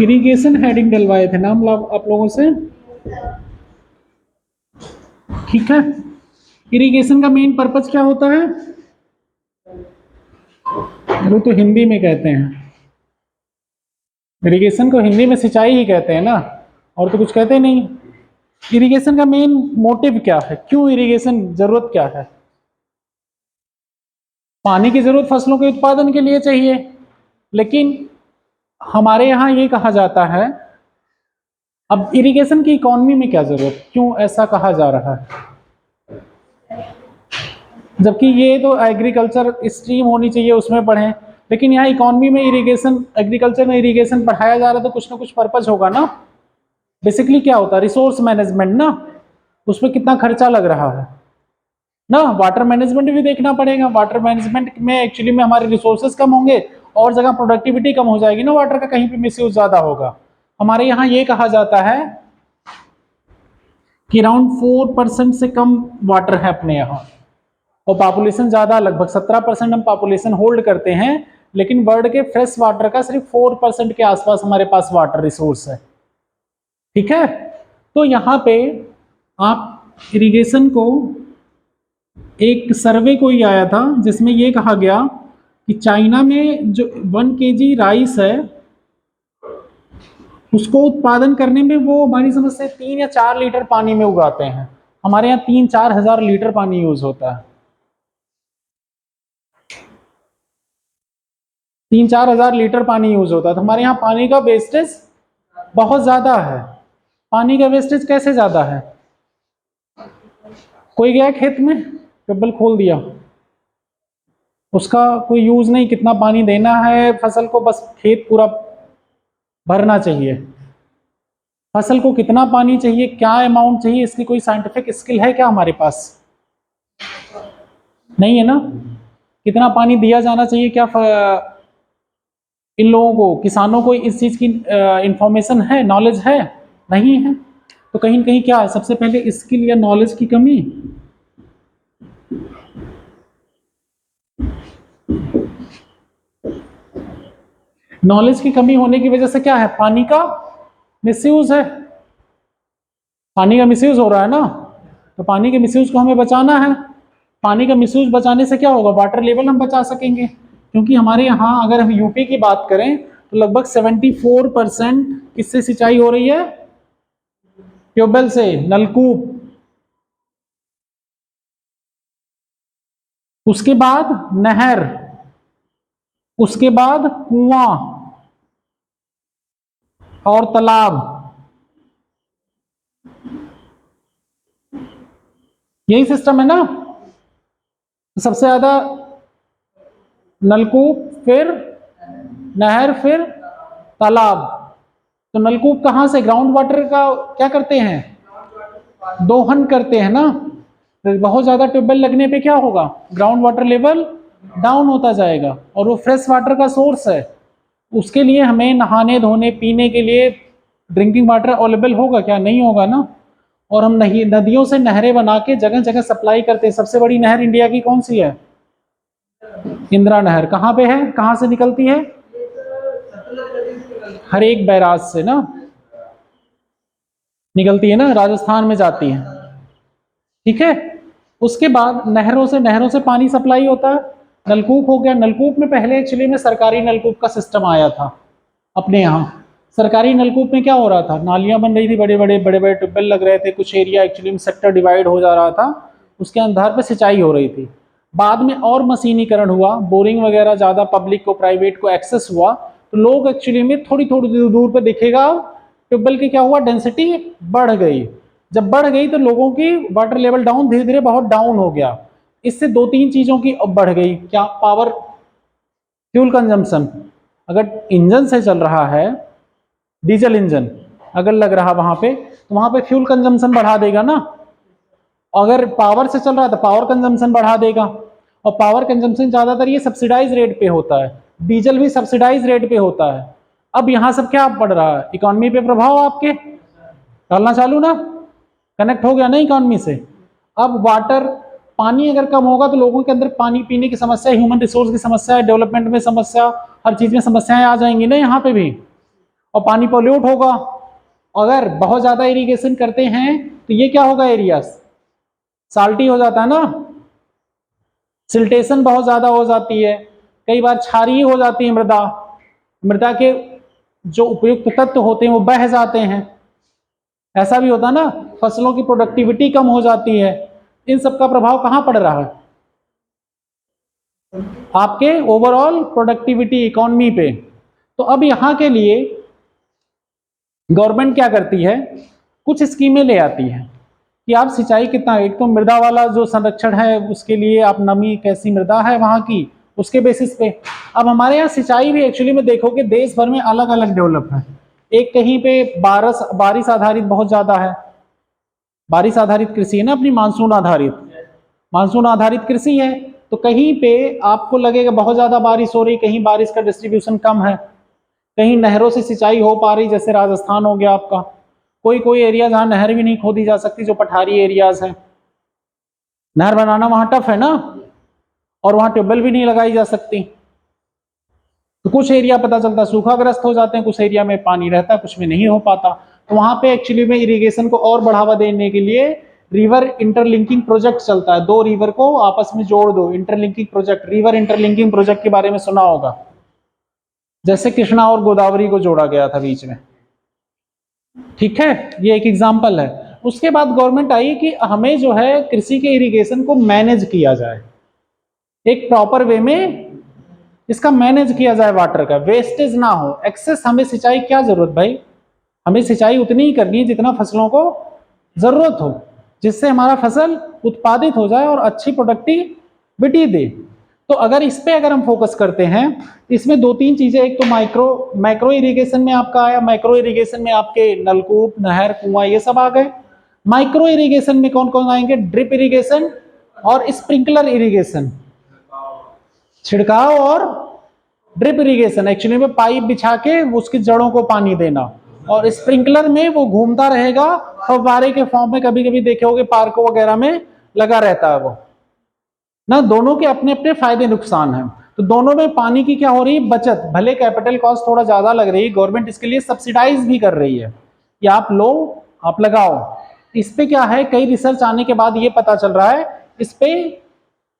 Irrigation heading डलवाए थे ना हम लोग आप लोगों से, ठीक है। इरिगेशन का मेन पर्पज क्या होता है? वो तो हिंदी में कहते हैं, इरिगेशन को हिंदी में सिंचाई ही कहते हैं ना, और तो कुछ कहते नहीं। इरिगेशन का मेन मोटिव क्या है, क्यों इरिगेशन जरूरत क्या है? पानी की जरूरत फसलों के उत्पादन के लिए चाहिए, लेकिन हमारे यहाँ ये कहा जाता है, अब इरिगेशन की इकोनॉमी में क्या जरूरत, क्यों ऐसा कहा जा रहा है? जबकि ये तो एग्रीकल्चर स्ट्रीम होनी चाहिए, उसमें पढ़ें, लेकिन यहाँ इकोनॉमी में इरिगेशन, एग्रीकल्चर में इरिगेशन पढ़ाया जा रहा है, तो कुछ ना कुछ पर्पज होगा ना। बेसिकली क्या होता है, रिसोर्स मैनेजमेंट ना, उसमें कितना खर्चा लग रहा है ना, वाटर मैनेजमेंट भी देखना पड़ेगा। वाटर मैनेजमेंट में एक्चुअली में हमारे रिसोर्सेज कम होंगे और जगह प्रोडक्टिविटी कम हो जाएगी ना, वाटर का कहीं पे मिसयूज ज्यादा होगा। हमारे यहाँ ये कहा जाता है कि अराउंड 4% से कम वाटर है अपने यहाँ, और पॉपुलेशन ज्यादा, लगभग 17% हम पॉपुलेशन होल्ड करते हैं, लेकिन वर्ल्ड के फ्रेश वाटर का सिर्फ 4% के आसपास हमारे पास वाटर रिसोर्स है, ठीक है। तो यहाँ पे आप इरिगेशन को, एक सर्वे कोई आया था जिसमें ये कहा गया कि चाइना में जो 1 kg राइस है, उसको उत्पादन करने में वो हमारी समझ से 3 या 4 लीटर पानी में उगाते हैं। हमारे यहाँ 3-4 हजार लीटर पानी यूज होता है, 3-4 हजार लीटर पानी यूज होता है। तो हमारे यहाँ पानी का वेस्टेज बहुत ज्यादा है। पानी का वेस्टेज कैसे ज्यादा है? कोई गया खेत में, ट्यूबवेल खोल दिया, उसका कोई यूज नहीं, कितना पानी देना है फसल को, बस खेत पूरा भरना चाहिए। फसल को कितना पानी चाहिए, क्या अमाउंट चाहिए, इसकी कोई साइंटिफिक स्किल है क्या हमारे पास? नहीं है ना। कितना पानी दिया जाना चाहिए, क्या इन लोगों को, किसानों को इस चीज की इंफॉर्मेशन है, नॉलेज है? नहीं है। तो कहीं ना कहीं क्या है, सबसे पहले स्किल या नॉलेज की कमी। नॉलेज की कमी होने की वजह से क्या है, पानी का मिसयूज है, पानी का मिसयूज हो रहा है ना। तो पानी के मिसयूज को हमें बचाना है। पानी का मिसयूज बचाने से क्या होगा, वाटर लेवल हम बचा सकेंगे, क्योंकि हमारे यहाँ अगर हम यूपी की बात करें तो लगभग 74% किससे सिंचाई हो रही है? ट्यूबवेल से, नलकूप, उसके बाद नहर, उसके बाद कुआं और तालाब, यही सिस्टम है ना। तो सबसे ज्यादा नलकूप, फिर नहर, फिर तालाब। तो नलकूप कहाँ से, ग्राउंड वाटर का क्या करते हैं, दोहन करते हैं ना। तो बहुत ज्यादा ट्यूबवेल लगने पे क्या होगा, ग्राउंड वाटर लेवल डाउन होता जाएगा, और वो फ्रेश वाटर का सोर्स है, उसके लिए हमें नहाने धोने पीने के लिए ड्रिंकिंग वाटर अवेलेबल होगा क्या? नहीं होगा ना। और हम नहीं, नदियों से नहरें बना के जगह जगह सप्लाई करते हैं। सबसे बड़ी नहर इंडिया की कौन सी है? इंदिरा नहर। कहाँ पे है, कहाँ से निकलती है? हर एक बैराज से ना निकलती है ना, राजस्थान में जाती है, ठीक है। उसके बाद नहरों से पानी सप्लाई होता है। नलकूप हो गया, नलकूप में पहले एक्चुअली में सरकारी नलकूप का सिस्टम आया था अपने यहाँ। सरकारी नलकूप में क्या हो रहा था, नालियां बन रही थी, बड़े बड़े ट्यूबवेल लग रहे थे, कुछ एरिया एक्चुअली में सेक्टर डिवाइड हो जा रहा था, उसके आधार पर सिंचाई हो रही थी। बाद में और मशीनीकरण हुआ, बोरिंग वगैरह ज़्यादा पब्लिक को, प्राइवेट को एक्सेस हुआ, तो लोग एक्चुअली में थोड़ी थोड़ी दूर पर दिखेगा ट्यूबवेल की क्या हुआ, डेंसिटी बढ़ गई। जब बढ़ गई तो लोगों की वाटर लेवल डाउन, धीरे धीरे बहुत डाउन हो गया। इससे 2-3 चीज़ों की बढ़ गई, क्या, पावर, फ्यूल कंजम्पशन। अगर इंजन से चल रहा है, डीजल इंजन अगर लग रहा वहां पे, तो वहां पे फ्यूल कंजम्पशन बढ़ा देगा ना। अगर पावर से चल रहा है तो पावर कंजम्पशन बढ़ा देगा, और पावर कंजम्पशन ज्यादातर ये सब्सिडाइज रेट पे होता है, डीजल भी सब्सिडाइज रेट पे होता है। अब यहाँ सब क्या पड़ रहा है, इकोनॉमी पे प्रभाव आपके डालना चालू ना, कनेक्ट हो गया ना इकोनॉमी से। अब वाटर, पानी अगर कम होगा तो लोगों के अंदर पानी पीने की समस्या, ह्यूमन रिसोर्स की समस्या, डेवलपमेंट में समस्या, हर चीज में समस्याएं आ जाएंगी ना यहाँ पे भी, और पानी पॉल्यूट होगा। अगर बहुत ज्यादा इरिगेशन करते हैं तो ये क्या होगा, एरिया साल्टी हो जाता है ना, सिल्टेशन बहुत ज्यादा हो जाती है, कई बार क्षारीय हो जाती है मृदा, मृदा के जो उपयुक्त तत्व होते हैं वो बह जाते हैं, ऐसा भी होता है ना, फसलों की प्रोडक्टिविटी कम हो जाती है। इन सब का प्रभाव कहाँ पड़ रहा है, आपके ओवरऑल प्रोडक्टिविटी, इकोनॉमी पे। तो अब यहाँ के लिए गवर्नमेंट क्या करती है, कुछ स्कीमें ले आती है कि आप सिंचाई कितना, एक तो मृदा वाला जो संरक्षण है उसके लिए आप नमी कैसी मृदा है वहाँ की, उसके बेसिस पे। अब हमारे यहाँ सिंचाई भी एक्चुअली में देखोगे देश भर में अलग अलग डेवलप है। एक कहीं पे बारिश आधारित बहुत ज्यादा है, बारिश आधारित कृषि है ना अपनी, मानसून आधारित कृषि है। तो कहीं पे आपको लगेगा बहुत ज्यादा बारिश हो रही, कहीं बारिश का डिस्ट्रीब्यूशन कम है, कहीं नहरों से सिंचाई हो पा रही, जैसे राजस्थान हो गया आपका, कोई कोई एरिया जहाँ नहर भी नहीं खोदी जा सकती, जो पठारी एरियाज है, नहर बनाना वहां टफ है ना, और वहां ट्यूबवेल भी नहीं लगाई जा सकती। तो कुछ एरिया पता चलता सूखाग्रस्त हो जाते हैं, कुछ एरिया में पानी रहता है, कुछ में नहीं हो पाता। तो वहां पे एक्चुअली में इरिगेशन को और बढ़ावा देने के लिए रिवर इंटरलिंकिंग प्रोजेक्ट चलता है, दो रिवर को आपस में जोड़ दो, interlinking project, river interlinking project के बारे में सुना होगा, जैसे कृष्णा और गोदावरी को जोड़ा गया था बीच में, ठीक है, ये एक एग्जाम्पल है। उसके बाद गवर्नमेंट आई कि हमें जो है कृषि के इरिगेशन को मैनेज किया जाए, एक प्रॉपर वे में इसका मैनेज किया जाए, वाटर का वेस्टेज ना हो, एक्सेस। हमें सिंचाई क्या जरूरत भाई, हमें सिंचाई उतनी ही करनी है जितना फसलों को जरूरत हो, जिससे हमारा फसल उत्पादित हो जाए और अच्छी प्रोडक्टिविटी दे। तो अगर इस पे अगर हम फोकस करते हैं, इसमें दो तीन चीजें, एक तो माइक्रो इरिगेशन में आपका आया, माइक्रो इरिगेशन में आपके नलकूप, नहर, कुआं ये सब आ गए। माइक्रो इरिगेशन में कौन कौन आएंगे, ड्रिप इरिगेशन और स्प्रिंकलर इरिगेशन, छिड़काव और ड्रिप इरिगेशन, एक्चुअली में पाइप बिछा के उसकी जड़ों को पानी देना, और स्प्रिंकलर में वो घूमता रहेगा फव्वारे के फॉर्म में, कभी कभी देखे होगे पार्कों वगैरह में लगा रहता है वो ना। दोनों के अपने अपने फायदे नुकसान हैं। तो दोनों में पानी की क्या हो रही है, बचत। भले कैपिटल कॉस्ट थोड़ा ज्यादा लग रही है, गवर्नमेंट इसके लिए सब्सिडाइज भी कर रही है कि आप लो, आप लगाओ। इस पे क्या है, कई रिसर्च आने के बाद ये पता चल रहा है इस पे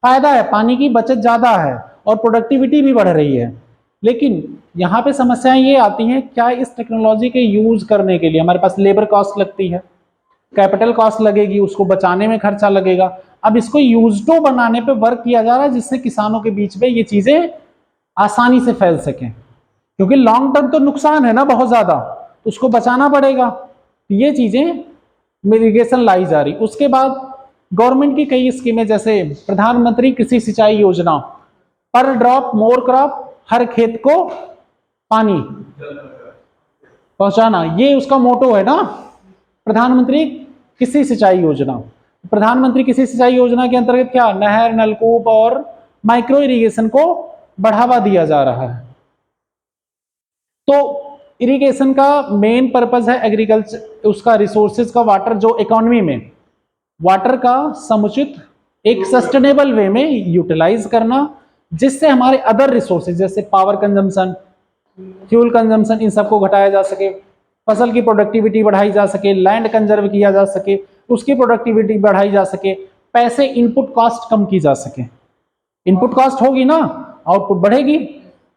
फायदा है, पानी की बचत ज्यादा है और प्रोडक्टिविटी भी बढ़ रही है। लेकिन यहाँ पे समस्याएं ये आती हैं, क्या इस टेक्नोलॉजी के यूज करने के लिए हमारे पास लेबर कॉस्ट लगती है, कैपिटल कॉस्ट लगेगी, उसको बचाने में खर्चा लगेगा। अब इसको यूज टू बनाने पे वर्क किया जा रहा है, जिससे किसानों के बीच में ये चीजें आसानी से फैल सकें, क्योंकि लॉन्ग टर्म तो नुकसान है ना बहुत ज्यादा, तो उसको बचाना पड़ेगा। तो ये चीजें इरिगेशन लाई जा रही। उसके बाद गवर्नमेंट की कई स्कीमें, जैसे प्रधानमंत्री कृषि सिंचाई योजना, पर ड्रॉप मोर क्रॉप, हर खेत को पानी पहुंचाना, ये उसका मोटो है ना, प्रधानमंत्री कृषि सिंचाई योजना। प्रधानमंत्री कृषि सिंचाई योजना के अंतर्गत क्या, नहर, नलकूप और माइक्रो इरिगेशन को बढ़ावा दिया जा रहा है। तो इरिगेशन का मेन पर्पस है एग्रीकल्चर, उसका रिसोर्सेज का, वाटर जो इकोनॉमी में वाटर का समुचित एक सस्टेनेबल वे में यूटिलाइज करना, जिससे हमारे अदर रिसोर्सेज जैसे पावर कंजम्पशन, फ्यूल कंजम्पशन, इन सबको घटाया जा सके, फसल की प्रोडक्टिविटी बढ़ाई जा सके, लैंड कंजर्व किया जा सके, उसकी प्रोडक्टिविटी बढ़ाई जा सके, पैसे इनपुट कॉस्ट कम की जा सके। इनपुट कॉस्ट होगी ना, आउटपुट बढ़ेगी।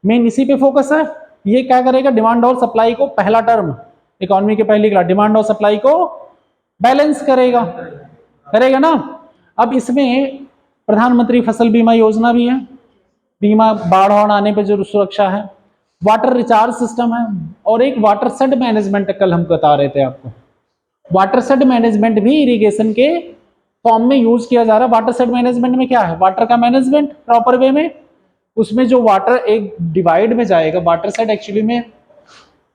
मेन इसी पे फोकस है। ये क्या करेगा, डिमांड और सप्लाई को, पहला टर्म इकोनॉमी के पहली क्लास, डिमांड और सप्लाई को बैलेंस करेगा ना। अब इसमें प्रधानमंत्री फसल बीमा योजना भी है, बीमा बाढ़ आने पर जो सुरक्षा है, वाटर रिचार्ज सिस्टम है, और एक वाटर सेड मैनेजमेंट, कल हम बता रहे थे आपको, वाटर सेड मैनेजमेंट भी इरिगेशन के फॉर्म में यूज किया जा रहा है। वाटर सेड मैनेजमेंट में क्या है, वाटर का मैनेजमेंट प्रॉपर वे में, उसमें जो वाटर एक डिवाइड में जाएगा, वाटर सेड एक्चुअली में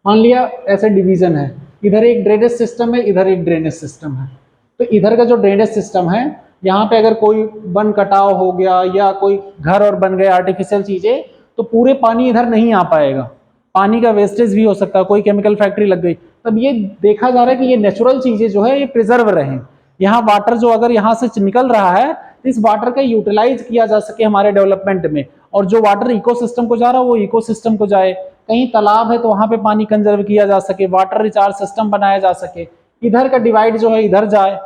मान लिया ऐसे डिवीजन है, इधर एक ड्रेनेज सिस्टम है, इधर एक ड्रेनेज सिस्टम है। तो इधर का जो ड्रेनेज सिस्टम है, यहाँ पे अगर कोई वन कटाव हो गया या कोई घर और बन गए आर्टिफिशियल चीजें, तो पूरे पानी इधर नहीं आ पाएगा, पानी का वेस्टेज भी हो सकता है, कोई केमिकल फैक्ट्री लग गई। तब ये देखा जा रहा है कि ये नेचुरल चीजें जो है ये प्रिजर्व रहें, यहाँ वाटर जो अगर यहाँ से निकल रहा है तो इस वाटर का यूटिलाइज किया जा सके हमारे डेवलपमेंट में, और जो वाटर इकोसिस्टम को जा रहा है वो इकोसिस्टम को जाए। कहीं तालाब है तो वहां पे पानी कंजर्व किया जा सके, वाटर रिचार्ज सिस्टम बनाया जा सके, इधर का डिवाइड जो है इधर जाए,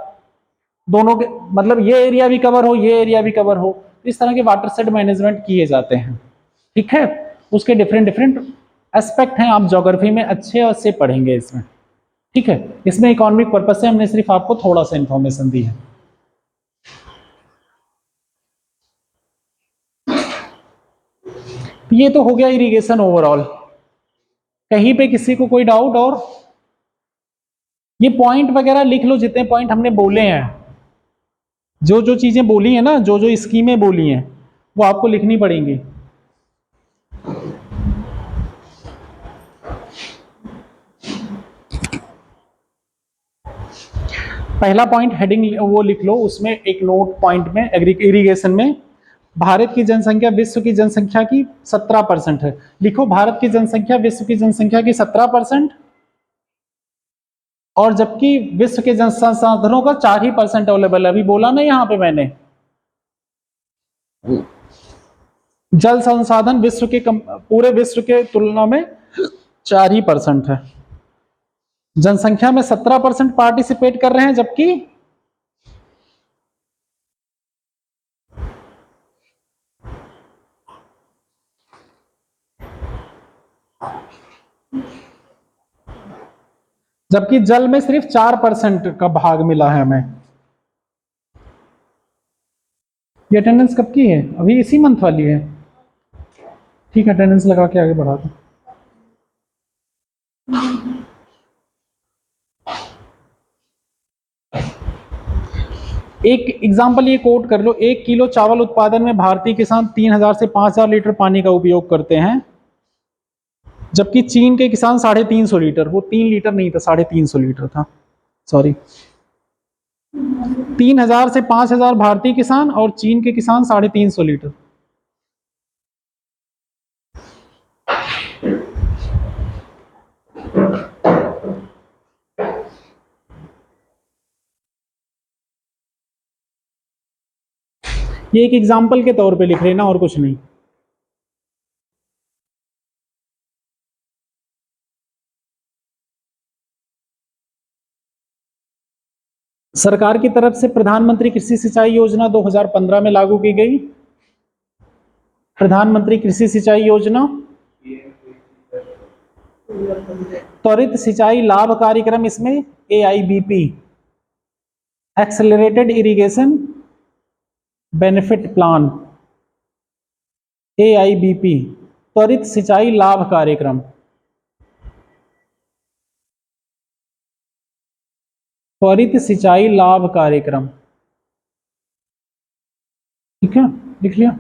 दोनों के मतलब ये एरिया भी कवर हो, ये एरिया भी कवर हो। इस तरह के वाटर सेट मैनेजमेंट किए जाते हैं। ठीक है, उसके डिफरेंट डिफरेंट एस्पेक्ट हैं, आप ज्योग्राफी में अच्छे से पढ़ेंगे इसमें। ठीक है, इसमें इकोनॉमिक पर्पज से हमने सिर्फ आपको थोड़ा सा इंफॉर्मेशन दी है। ये तो हो गया इरिगेशन ओवरऑल। कहीं पे किसी को कोई डाउट? और ये पॉइंट वगैरह लिख लो, जितने पॉइंट हमने बोले हैं, जो जो चीजें बोली हैं ना, जो जो स्कीमें बोली हैं वो आपको लिखनी पड़ेंगी। पहला पॉइंट हेडिंग वो लिख लो, उसमें एक नोट पॉइंट में इरिगेशन में भारत की जनसंख्या विश्व की जनसंख्या की 17% है। लिखो भारत की जनसंख्या विश्व की जनसंख्या की 17%, और जबकि विश्व के जन संसाधनों का 4% अवेलेबल है। अभी बोला ना यहाँ पे मैंने, जल संसाधन विश्व के पूरे विश्व के तुलना में 4% है। जनसंख्या में 17% पार्टिसिपेट कर रहे हैं, जबकि जल में सिर्फ 4% का भाग मिला है हमें। ये अटेंडेंस कब की है? अभी इसी मंथ वाली है। ठीक है, अटेंडेंस लगा के आगे बढ़ा दो। एक एग्जांपल ये कोट कर लो, 1 किलो चावल उत्पादन में भारतीय किसान 3000 से 5000 लीटर पानी का उपयोग करते हैं, जबकि चीन के किसान 350 लीटर। वो 3 लीटर नहीं था, 350 लीटर था, सॉरी। 3000 से 5000 भारतीय किसान और चीन के किसान 350 लीटर। ये एक एग्जाम्पल के तौर पे लिख लेना, और कुछ नहीं। सरकार की तरफ से प्रधानमंत्री कृषि सिंचाई योजना 2015 में लागू की गई। प्रधानमंत्री कृषि सिंचाई योजना, त्वरित सिंचाई लाभ कार्यक्रम, इसमें AIBP, accelerated irrigation benefit plan, AIBP, त्वरित सिंचाई लाभ कार्यक्रम। त्वरित सिंचाई लाभ कार्यक्रम, ठीक है, लिख लिया।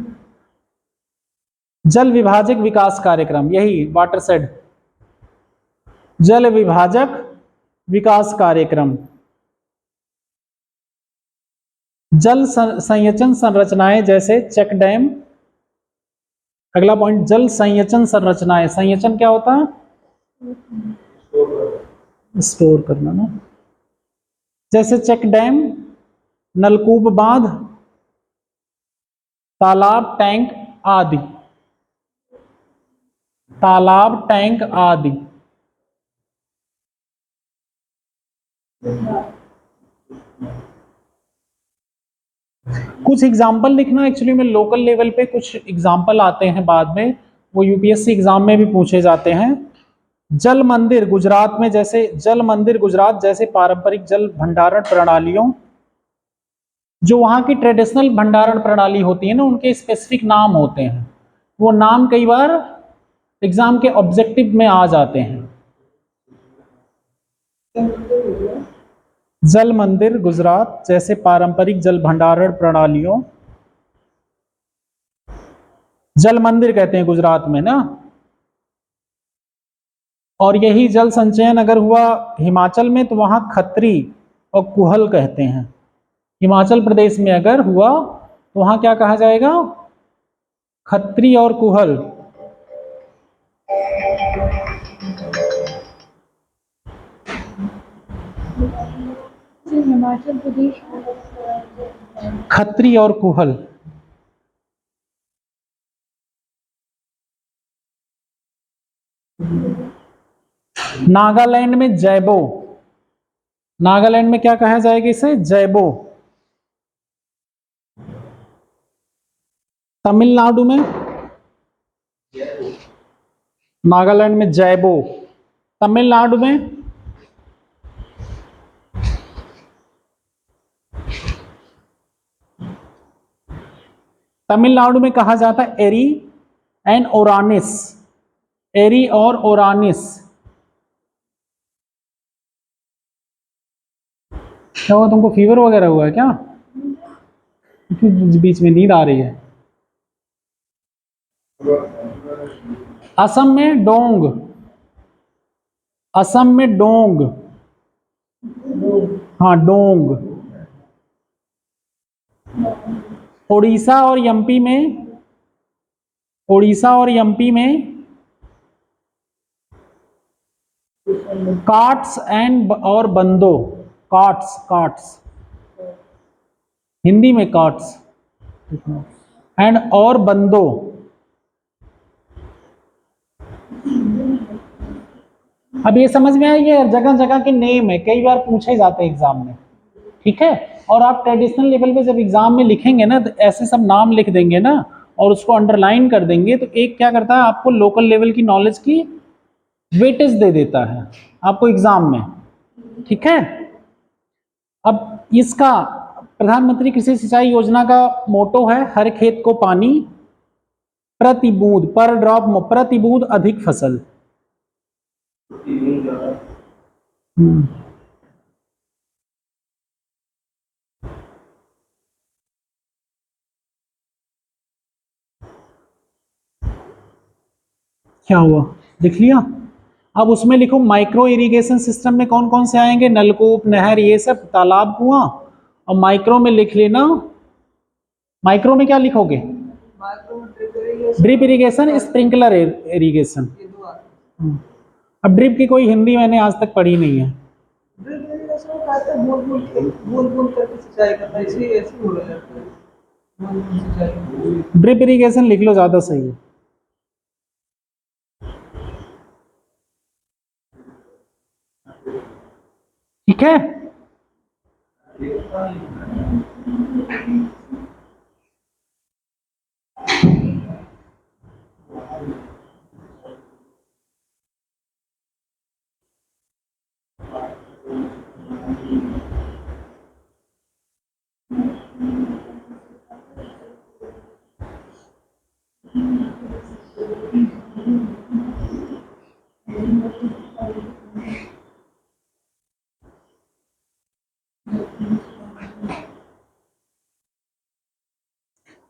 जल विभाजक विकास कार्यक्रम, यही वाटरशेड, जल विभाजक विकास कार्यक्रम। जल संचयन संरचनाएं जैसे चेक डैम। अगला पॉइंट, जल संचयन संरचनाएं। संचयन क्या होता है? स्टोर करना ना, जैसे चेक डैम, नलकूप बांध, तालाब, टैंक आदि। तालाब, टैंक आदि। कुछ एग्जाम्पल लिखना, एक्चुअली में लोकल लेवल पे कुछ एग्जाम्पल आते हैं बाद में, वो यूपीएससी एग्जाम में भी पूछे जाते हैं। जल मंदिर गुजरात में, जैसे जल मंदिर गुजरात जैसे पारंपरिक जल भंडारण प्रणालियों, जो वहाँ की ट्रेडिशनल भंडारण प्रणाली होती है ना, उनके स्पेसिफिक नाम होते हैं। वो नाम कई बार एग्जाम के ऑब्जेक्टिव में आ जाते हैं। जल मंदिर गुजरात जैसे पारंपरिक जल भंडारण प्रणालियों, जल मंदिर कहते हैं गुजरात में ना। और यही जल संचयन अगर हुआ हिमाचल में तो वहां खत्री और कुहल कहते हैं। हिमाचल प्रदेश में अगर हुआ तो वहां क्या कहा जाएगा? खत्री और कुहल। हिमाचल प्रदेश, खत्री और कुहल। नागालैंड में जैबो, नागालैंड में क्या कहा जाएगा इसे? जैबो। तमिलनाडु में, नागालैंड में जैबो। तमिलनाडु में तमिलनाडु में कहा जाता है एरी एंड ओरानिस, एरी और ओरानिस। क्या हुआ तुमको, फीवर वगैरह हुआ है क्या? बीच में नींद आ रही है। असम में डोंग, असम में डोंग, हाँ डोंग। उड़ीसा और एमपी में, उड़ीसा और एमपी में काट्स एंड और बंदो, काट्स, काट्स हिंदी में काट्स एंड और बंदो। अब ये समझ में आया, ये जगह जगह के नेम है, कई बार पूछे जाते हैं एग्जाम में, ठीक है। और आप ट्रेडिशनल लेवल पे जब एग्जाम में लिखेंगे ना, तो ऐसे सब नाम लिख देंगे ना और उसको अंडरलाइन कर देंगे, तो एक क्या करता है, आपको लोकल लेवल की नॉलेज की वेटेज दे देता है आपको एग्जाम में, ठीक है। अब इसका प्रधानमंत्री कृषि सिंचाई योजना का मोटो है हर खेत को पानी, प्रति बूंद, पर ड्रॉप, प्रति बूंद अधिक फसल। क्या हुआ, देख लिया? अब उसमें लिखो माइक्रो इरिगेशन सिस्टम में कौन कौन से आएंगे, नलकूप, नहर, ये सब, तालाब, कुआं। और माइक्रो में लिख लेना, माइक्रो में क्या लिखोगे? Drip irrigation, sprinkler irrigation. अब ड्रिप की कोई हिंदी मैंने आज तक पढ़ी नहीं है। ड्रिप इरिगेशन लिख लो, ज्यादा सही है। ठीक है,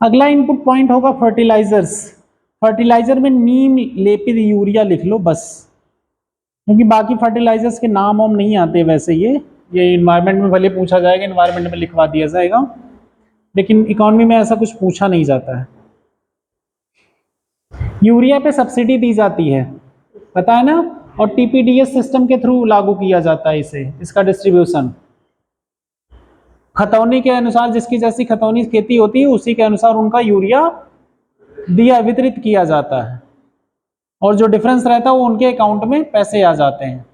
अगला इनपुट पॉइंट होगा फर्टिलाइजर्स। फर्टिलाइजर में नीम लेपित यूरिया लिख लो बस, क्योंकि बाकी फर्टिलाइजर्स के नाम वाम नहीं आते वैसे। ये इन्वायरमेंट में भले पूछा जाएगा, इन्वायरमेंट में लिखवा दिया जाएगा, लेकिन इकोनॉमी में ऐसा कुछ पूछा नहीं जाता है। यूरिया पे सब्सिडी दी जाती है, पता है ना, और टीपीडीएस सिस्टम के थ्रू लागू किया जाता है इसे, इसका डिस्ट्रीब्यूशन खतौनी के अनुसार, जिसकी जैसी खतौनी खेती होती है उसी के अनुसार उनका यूरिया दिया, वितरित किया जाता है, और जो डिफरेंस रहता है वो उनके अकाउंट में पैसे आ जाते हैं।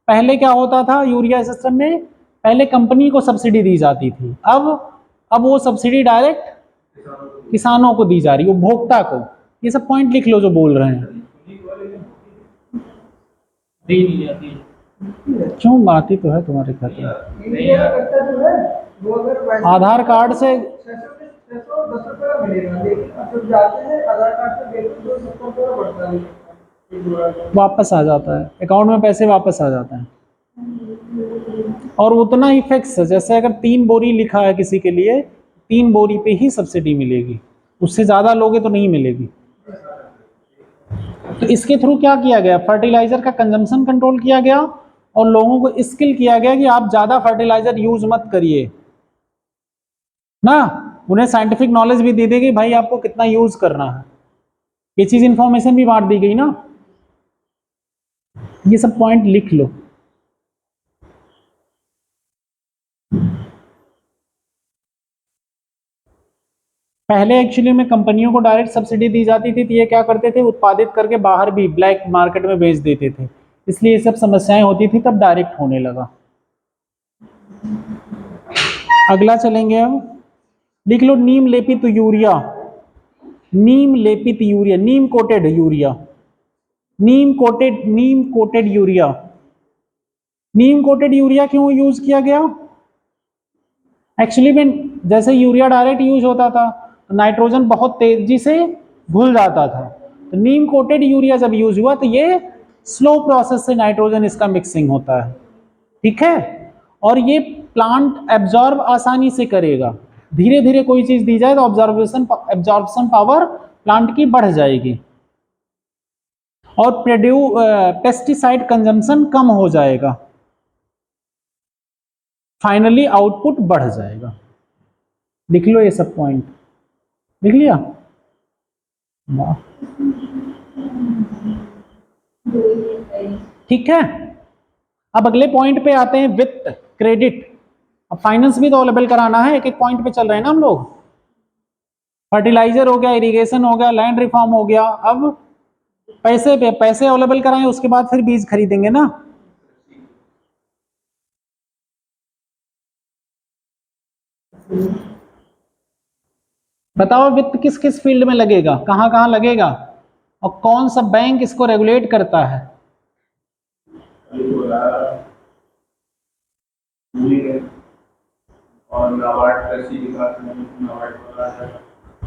पहले क्या होता था यूरिया सिस्टम में, पहले कंपनी को सब्सिडी दी जाती थी, अब वो सब्सिडी डायरेक्ट किसानों को दी जा रही है, उपभोक्ता को। ये सब पॉइंट लिख लो जो बोल रहे हैं। क्यों, आती तो है तुम्हारे खाते में, आधार कार्ड से वापस आ जाता है, अकाउंट में पैसे वापस आ जाते हैं, और उतना ही फिक्स है। जैसे अगर 3 बोरी लिखा है किसी के लिए, 3 बोरी पे ही सब्सिडी मिलेगी, उससे ज्यादा लोगे तो नहीं मिलेगी। तो इसके थ्रू क्या किया गया, फर्टिलाइजर का कंजम्पशन कंट्रोल किया गया, और लोगों को स्किल किया गया कि आप ज्यादा फर्टिलाइजर यूज मत करिए ना, उन्हें साइंटिफिक नॉलेज भी दे देगी भाई आपको कितना यूज करना है, ये चीज इंफॉर्मेशन भी बांट दी गई ना। ये सब पॉइंट लिख लो। पहले एक्चुअली में कंपनियों को डायरेक्ट सब्सिडी दी जाती थी, तो ये क्या करते थे, उत्पादित करके बाहर भी ब्लैक मार्केट में बेच देते थे, इसलिए ये सब समस्याएं होती थी, तब डायरेक्ट होने लगा। अगला चलेंगे हम, लिख लो नीम लेपित यूरिया, नीम लेपित यूरिया, नीम कोटेड यूरिया, नीम कोटेड यूरिया। नीम कोटेड यूरिया क्यों यूज किया गया? एक्चुअली में जैसे यूरिया डायरेक्ट यूज होता था तो नाइट्रोजन बहुत तेजी से घुल जाता था, तो नीम कोटेड यूरिया जब यूज हुआ तो ये स्लो प्रोसेस से नाइट्रोजन इसका मिक्सिंग होता है, ठीक है, और ये प्लांट एब्जॉर्ब आसानी से करेगा। धीरे धीरे कोई चीज दी जाए तो एब्जॉर्प्शन पावर प्लांट की बढ़ जाएगी और पेस्टिसाइड कंजम्पशन कम हो जाएगा, फाइनली आउटपुट बढ़ जाएगा। लिख लो ये सब पॉइंट, लिख लिया? वाह, ठीक है। अब अगले पॉइंट पे आते हैं, वित्त, क्रेडिट। अब फाइनेंस भी तो अवेलेबल कराना है, एक एक पॉइंट पे चल रहे हैं ना हम लोग। फर्टिलाइजर हो गया, इरिगेशन हो गया, लैंड रिफॉर्म हो गया, अब पैसे पे पैसे अवेलेबल कराएं, उसके बाद फिर बीज खरीदेंगे ना। बताओ वित्त किस किस फील्ड में लगेगा, कहां कहां लगेगा, और कौन सा बैंक इसको रेगुलेट करता है?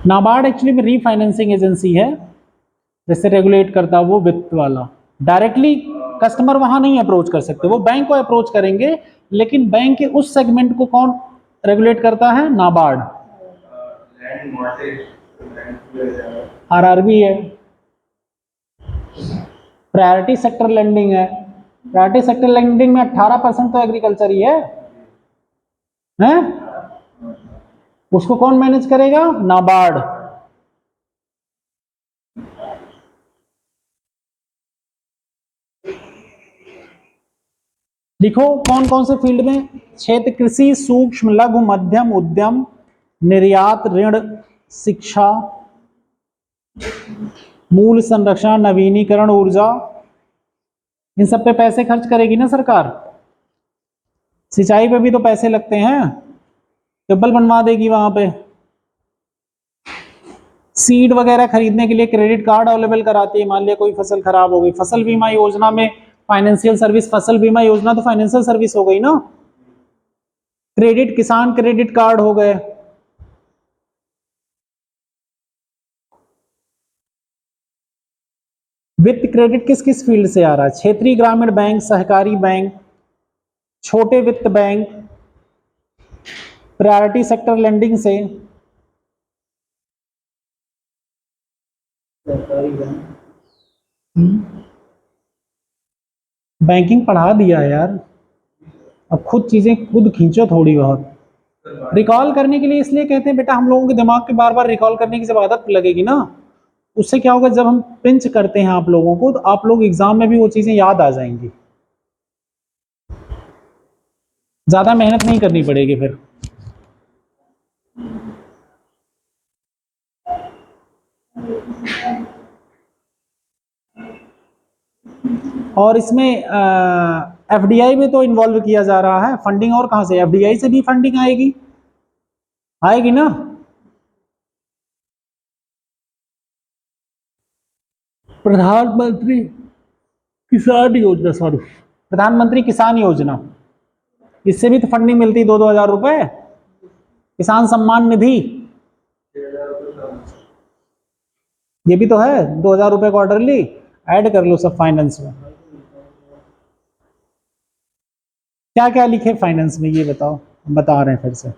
नाबार्ड एक्चुअली में रीफाइनेंसिंग एजेंसी है, जैसे रेगुलेट करता है वो वित्त वाला। डायरेक्टली कस्टमर वहां नहीं अप्रोच कर सकते, वो बैंक को अप्रोच करेंगे, लेकिन बैंक के उस सेगमेंट को कौन रेगुलेट करता है? नाबार्ड। आरआरबी है, प्रायोरिटी सेक्टर लेंडिंग है। प्रायोरिटी सेक्टर लेंडिंग में 18% तो एग्रीकल्चर ही है, हैं? उसको कौन मैनेज करेगा? नाबार्ड। लिखो कौन कौन से फील्ड में? क्षेत्र कृषि, सूक्ष्म लघु मध्यम उद्यम, निर्यात, ऋण, शिक्षा, मूल संरक्षण, नवीनीकरण ऊर्जा, इन सब पे पैसे खर्च करेगी ना सरकार। सिंचाई पे भी तो पैसे लगते हैं, ट्यूबवेल बनवा देगी वहां पे। सीड वगैरह खरीदने के लिए क्रेडिट कार्ड अवेलेबल कराती है, मान लिया कोई फसल खराब हो गई, फसल बीमा योजना में फाइनेंशियल सर्विस, फसल बीमा योजना तो फाइनेंशियल सर्विस हो गई ना। क्रेडिट, किसान क्रेडिट कार्ड हो गए। वित्त क्रेडिट किस किस फील्ड से आ रहा है? क्षेत्रीय ग्रामीण बैंक, सहकारी बैंक, छोटे वित्त बैंक, प्रायोरिटी सेक्टर लेंडिंग से। बैंकिंग पढ़ा दिया यार, अब खुद चीजें खुद खींचो थोड़ी बहुत। रिकॉल करने के लिए इसलिए कहते हैं बेटा, हम लोगों के दिमाग के बार बार रिकॉल करने की जब आदत लगेगी ना, उससे क्या होगा, जब हम पिंच करते हैं आप लोगों को, तो आप लोग एग्जाम में भी वो चीजें याद आ जाएंगी, ज्यादा मेहनत नहीं करनी पड़ेगी फिर। और इसमें एफडीआई में तो इन्वॉल्व किया जा रहा है, फंडिंग और कहां से? एफडीआई से भी फंडिंग आएगी, आएगी ना। प्रधानमंत्री किसान योजना, सॉरी, प्रधानमंत्री किसान योजना, इससे भी तो फंडिंग मिलती है, 2-2 हजार रुपए। किसान सम्मान निधि, ये भी तो है, 2 हजार रुपए क्वार्टरली, ऐड कर लो सब फाइनेंस में। क्या क्या लिखे फाइनेंस में ये बताओ, बता रहे हैं फिर से।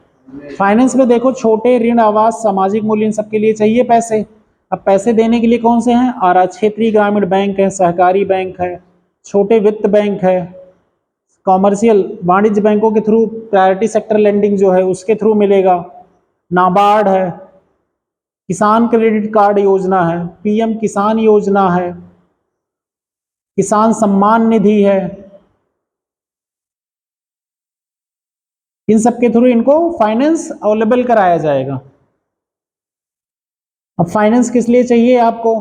फाइनेंस में देखो, छोटे ऋण, आवास, सामाजिक मूल्य, इन सबके लिए चाहिए पैसे। अब पैसे देने के लिए कौन से हैं? आ रहा, क्षेत्रीय ग्रामीण बैंक है, सहकारी बैंक है, छोटे वित्त बैंक है, कॉमर्शियल वाणिज्य बैंकों के थ्रू प्रायोरिटी सेक्टर लेंडिंग जो है उसके थ्रू मिलेगा, नाबार्ड है, किसान क्रेडिट कार्ड योजना है, पीएम किसान योजना है, किसान सम्मान निधि है, इन सब के थ्रू इनको फाइनेंस अवेलेबल कराया जाएगा। अब फाइनेंस किस लिए चाहिए आपको?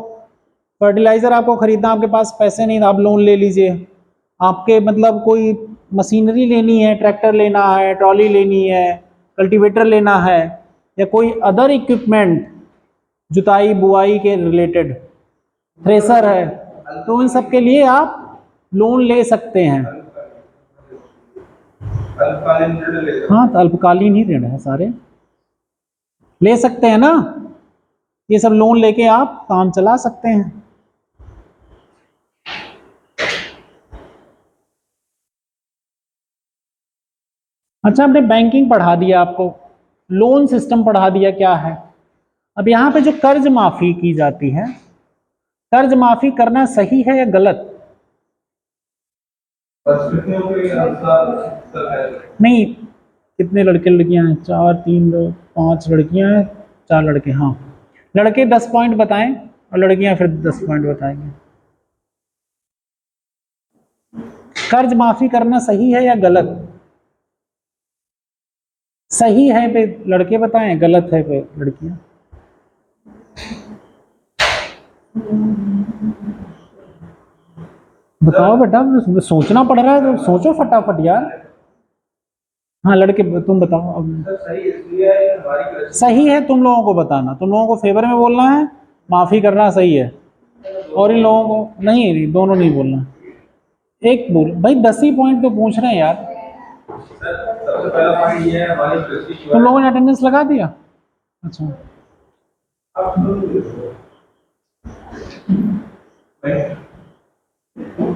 फर्टिलाइजर आपको खरीदना, आपके पास पैसे नहीं, आप लोन ले लीजिए। आपके मतलब कोई मशीनरी लेनी है, ट्रैक्टर लेना है, ट्रॉली लेनी है, कल्टीवेटर लेना है, या कोई अदर इक्विपमेंट जुताई बुआई के रिलेटेड, थ्रेसर है, तो इन सब के लिए आप लोन ले सकते हैं। हाँ, तो अल्पकालीन ही ऋण है सारे, ले सकते हैं ना, ये सब लोन लेके आप काम चला सकते हैं। अच्छा, आपने बैंकिंग पढ़ा दिया, आपको लोन सिस्टम पढ़ा दिया क्या है। अब यहाँ पे जो कर्ज माफी की जाती है, कर्ज माफी करना सही है या गलत? नहीं, कितने लड़के लड़कियां हैं? 4 3 2 5 लड़कियां हैं, 4 लड़के। हाँ, लड़के 10 पॉइंट बताएं और लड़कियां फिर 10 पॉइंट बताएंगे। कर्ज माफी करना सही है या गलत? सही है पे लड़के बताएं, गलत है पे लड़कियां। बताओ बेटा, सोचना पड़ रहा है तो सोचो फटाफट यार। हाँ लड़के, तुम बताओ अब। सही है, तुम लोगों को बताना, तुम लोगों को फेवर में बोलना है, माफी करना सही है, और इन लोगों को नहीं, दोनों नहीं बोलना। एक बोल भाई, 10 ही पॉइंट तो पूछ रहे हैं यार। तुम लोगों ने अटेंडेंस लगा दिया? अच्छा,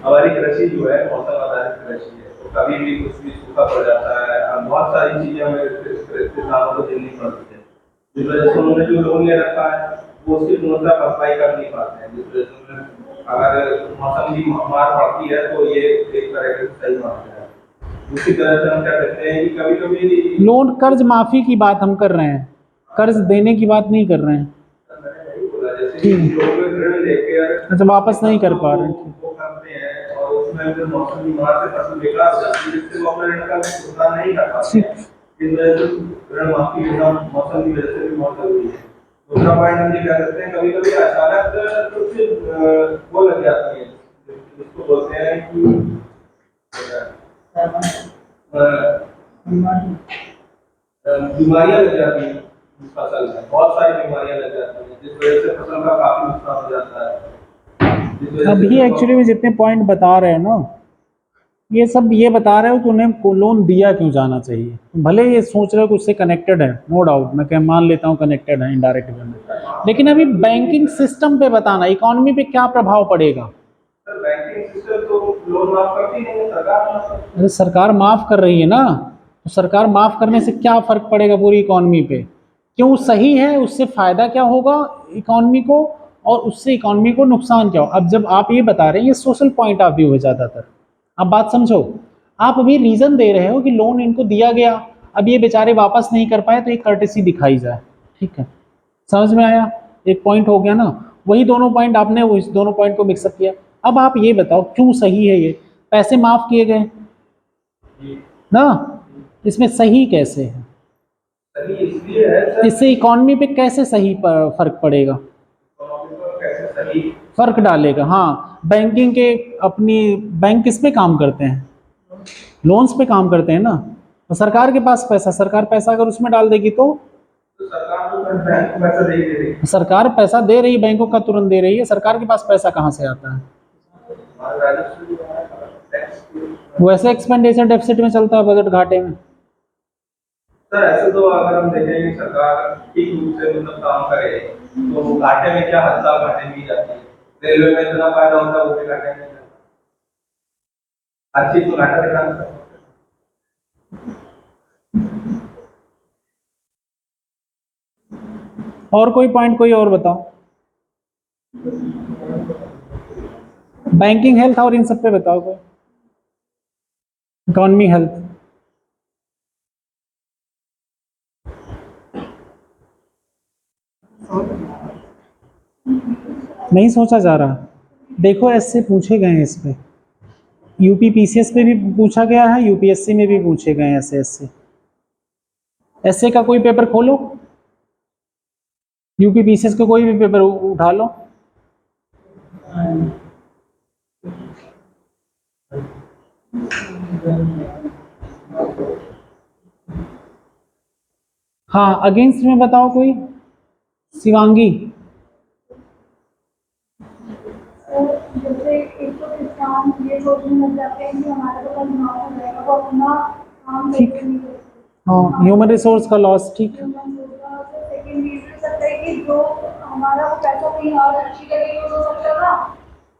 हमारी कृषि जो है मौसम आधारित कृषि है, तो कभी भी कुछ भी सूखा पड़ जाता है, अब बहुत सारी चीजें हमें किसानों को झेलनी पड़ती है, जिस वजह से उन्होंने जो लोन ले रखा है वो उसकी पूर्णतः भरपाई कर नहीं पाते हैं, जिस वजह से अगर मौसम की मार पड़ती है तो ये एक तरह से सही बात है। दूसरी तरह से हम क्या कहते हैं कि कभी कभी लोन कर्ज माफी की बात हम कर रहे हैं, कर्ज देने की बात नहीं कर रहे हैं। ठीक है, अच्छा, वापस नहीं कर पा रहे हैं। और उसमें फिर मौसम की मार से फसल बेकार हो जाती है, जिससे वो अपने ऋण का भुगतान नहीं कर पाते। इस वजह से ऋण माफी होना मौसम की वजह से भी बहुत जरूरी है। दूसरा पॉइंट हम ये कह सकते हैं, कभी कभी अचानक कुछ वो लग जाती है, जिसको बोलते हैं कि बीमारियां लग जाती हैं फसल में, बहुत सारी बीमारियां लग जाती हैं, जिस वजह से फसल का काफी नुकसान हो जाता है। अभी एक्चुअली में जितने पॉइंट बता रहे हो ना, ये सब ये बता रहे हो कि उन्हें लोन दिया क्यों जाना चाहिए। भले ये सोच रहे हो कि उससे कनेक्टेड है, नो डाउट, मैं क्या मान लेता हूँ कनेक्टेड है इनडायरेक्ट वे में, लेकिन अभी बैंकिंग सिस्टम पे बताना, इकोनॉमी पे क्या प्रभाव पड़ेगा। बैंकिंग सिस्टम तो लोन माफ करती नहीं है सरकार। अरे सरकार माफ कर रही है ना, तो सरकार माफ करने से क्या फर्क पड़ेगा पूरी इकोनॉमी पे? क्यों सही है, उससे फायदा क्या होगा इकोनॉमी को, और उससे इकोनॉमी को नुकसान क्या हो। अब जब आप ये बता रहे हैं, ये सोशल पॉइंट ऑफ व्यू है ज़्यादातर। अब बात समझो, आप अभी रीजन दे रहे हो कि लोन इनको दिया गया, अब ये बेचारे वापस नहीं कर पाए तो एक कर्टेसी दिखाई जाए, ठीक है, समझ में आया, एक पॉइंट हो गया ना। वही दोनों पॉइंट आपने इस दोनों पॉइंट को मिक्सअप किया। अब आप ये बताओ क्यों सही है ये, पैसे माफ किए गए ना, इसमें सही कैसे है? इससे इकोनॉमी पे कैसे सही फर्क पड़ेगा, फर्क डालेगा। हाँ, बैंकिंग के अपनी बैंक किस पे काम करते हैं, लोन्स पे काम करते हैं ना, तो सरकार के पास पैसा, सरकार पैसा अगर उसमें डाल देगी तो सरकार पैसा दे रही है, बैंकों का तुरंत दे रही है, सरकार के पास पैसा कहाँ से आता है? वैसे एक्सपेंडिचर डेफिसिट में चलता है, बजट घाटे में। सर ऐसे तो अगर हम देखें कि सरकार ठीक रूप से मतलब काम करे तो घाटे में क्या, हर साल घाटे में ही जाती है। रेलवे में इतना फायदा होता है वो भी घाटे में जाता है, हर चीज तो घाटा दिखाना है। और कोई पॉइंट, कोई और बताओ, बैंकिंग हेल्थ और इन सब पे बताओ कोई, इकोनॉमी हेल्थ। नहीं सोचा जा रहा, देखो ऐसे पूछे गए हैं इस पे, यूपी पीसीएस पे भी पूछा गया है, यूपीएससी में भी पूछे गए हैं ऐसे ऐसे। ऐसे का कोई पेपर खोलो, यूपीपीसीएस का कोई भी पेपर उठा लो, हाँ अगेंस्ट में बताओ कोई, शिवांगी। जैसे एक तो किसान ये सोचने लग जाते हैं कि हमारा तो कल माफ हो जाएगा, वो अपना काम ठीक, करते नहीं करते। हाँ ह्यूमन रिसोर्स का लॉस, ठीक। सेकेंड ये भी सकता है कि जो हमारा वो पैसा कहीं और अच्छी तरीके से हो सकता था,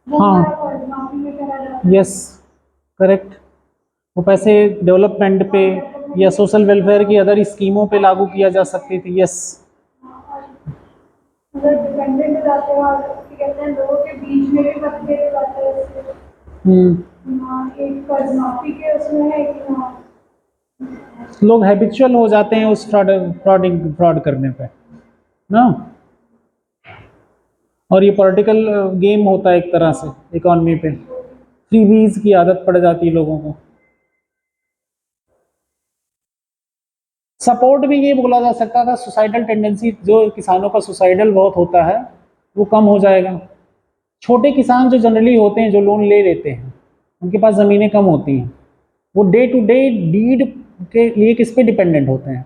वो हाँ। हमारा कर्ज माफी में चला जाता है। यस करेक्ट, वो पैसे डेवलपमेंट पे या सोशल वेलफेयर की अदर स्कीमों पे लागू किया जा सकती थी। यस मतलब डिपेंडेंट हो जाते हैं और कहते हैं लोगों के बीच में भी मतभेद हो जाते हैं इससे। हाँ, एक कर्ज माफी के उसमें है कि हाँ लोग हैबिचुअल हो जाते हैं उस फ्रॉड करने पे ना, और ये पॉलिटिकल गेम होता है एक तरह से इकोनॉमी पे, फ्रीबीज की आदत पड़ जाती है लोगों को। सपोर्ट भी ये बोला जा सकता था, सुसाइडल टेंडेंसी जो किसानों का सुसाइडल बहुत होता है वो कम हो जाएगा। छोटे किसान जो जनरली होते हैं जो लोन ले लेते हैं उनके पास ज़मीनें कम होती हैं, वो डे टू डे नीड के लिए किस पे डिपेंडेंट होते हैं,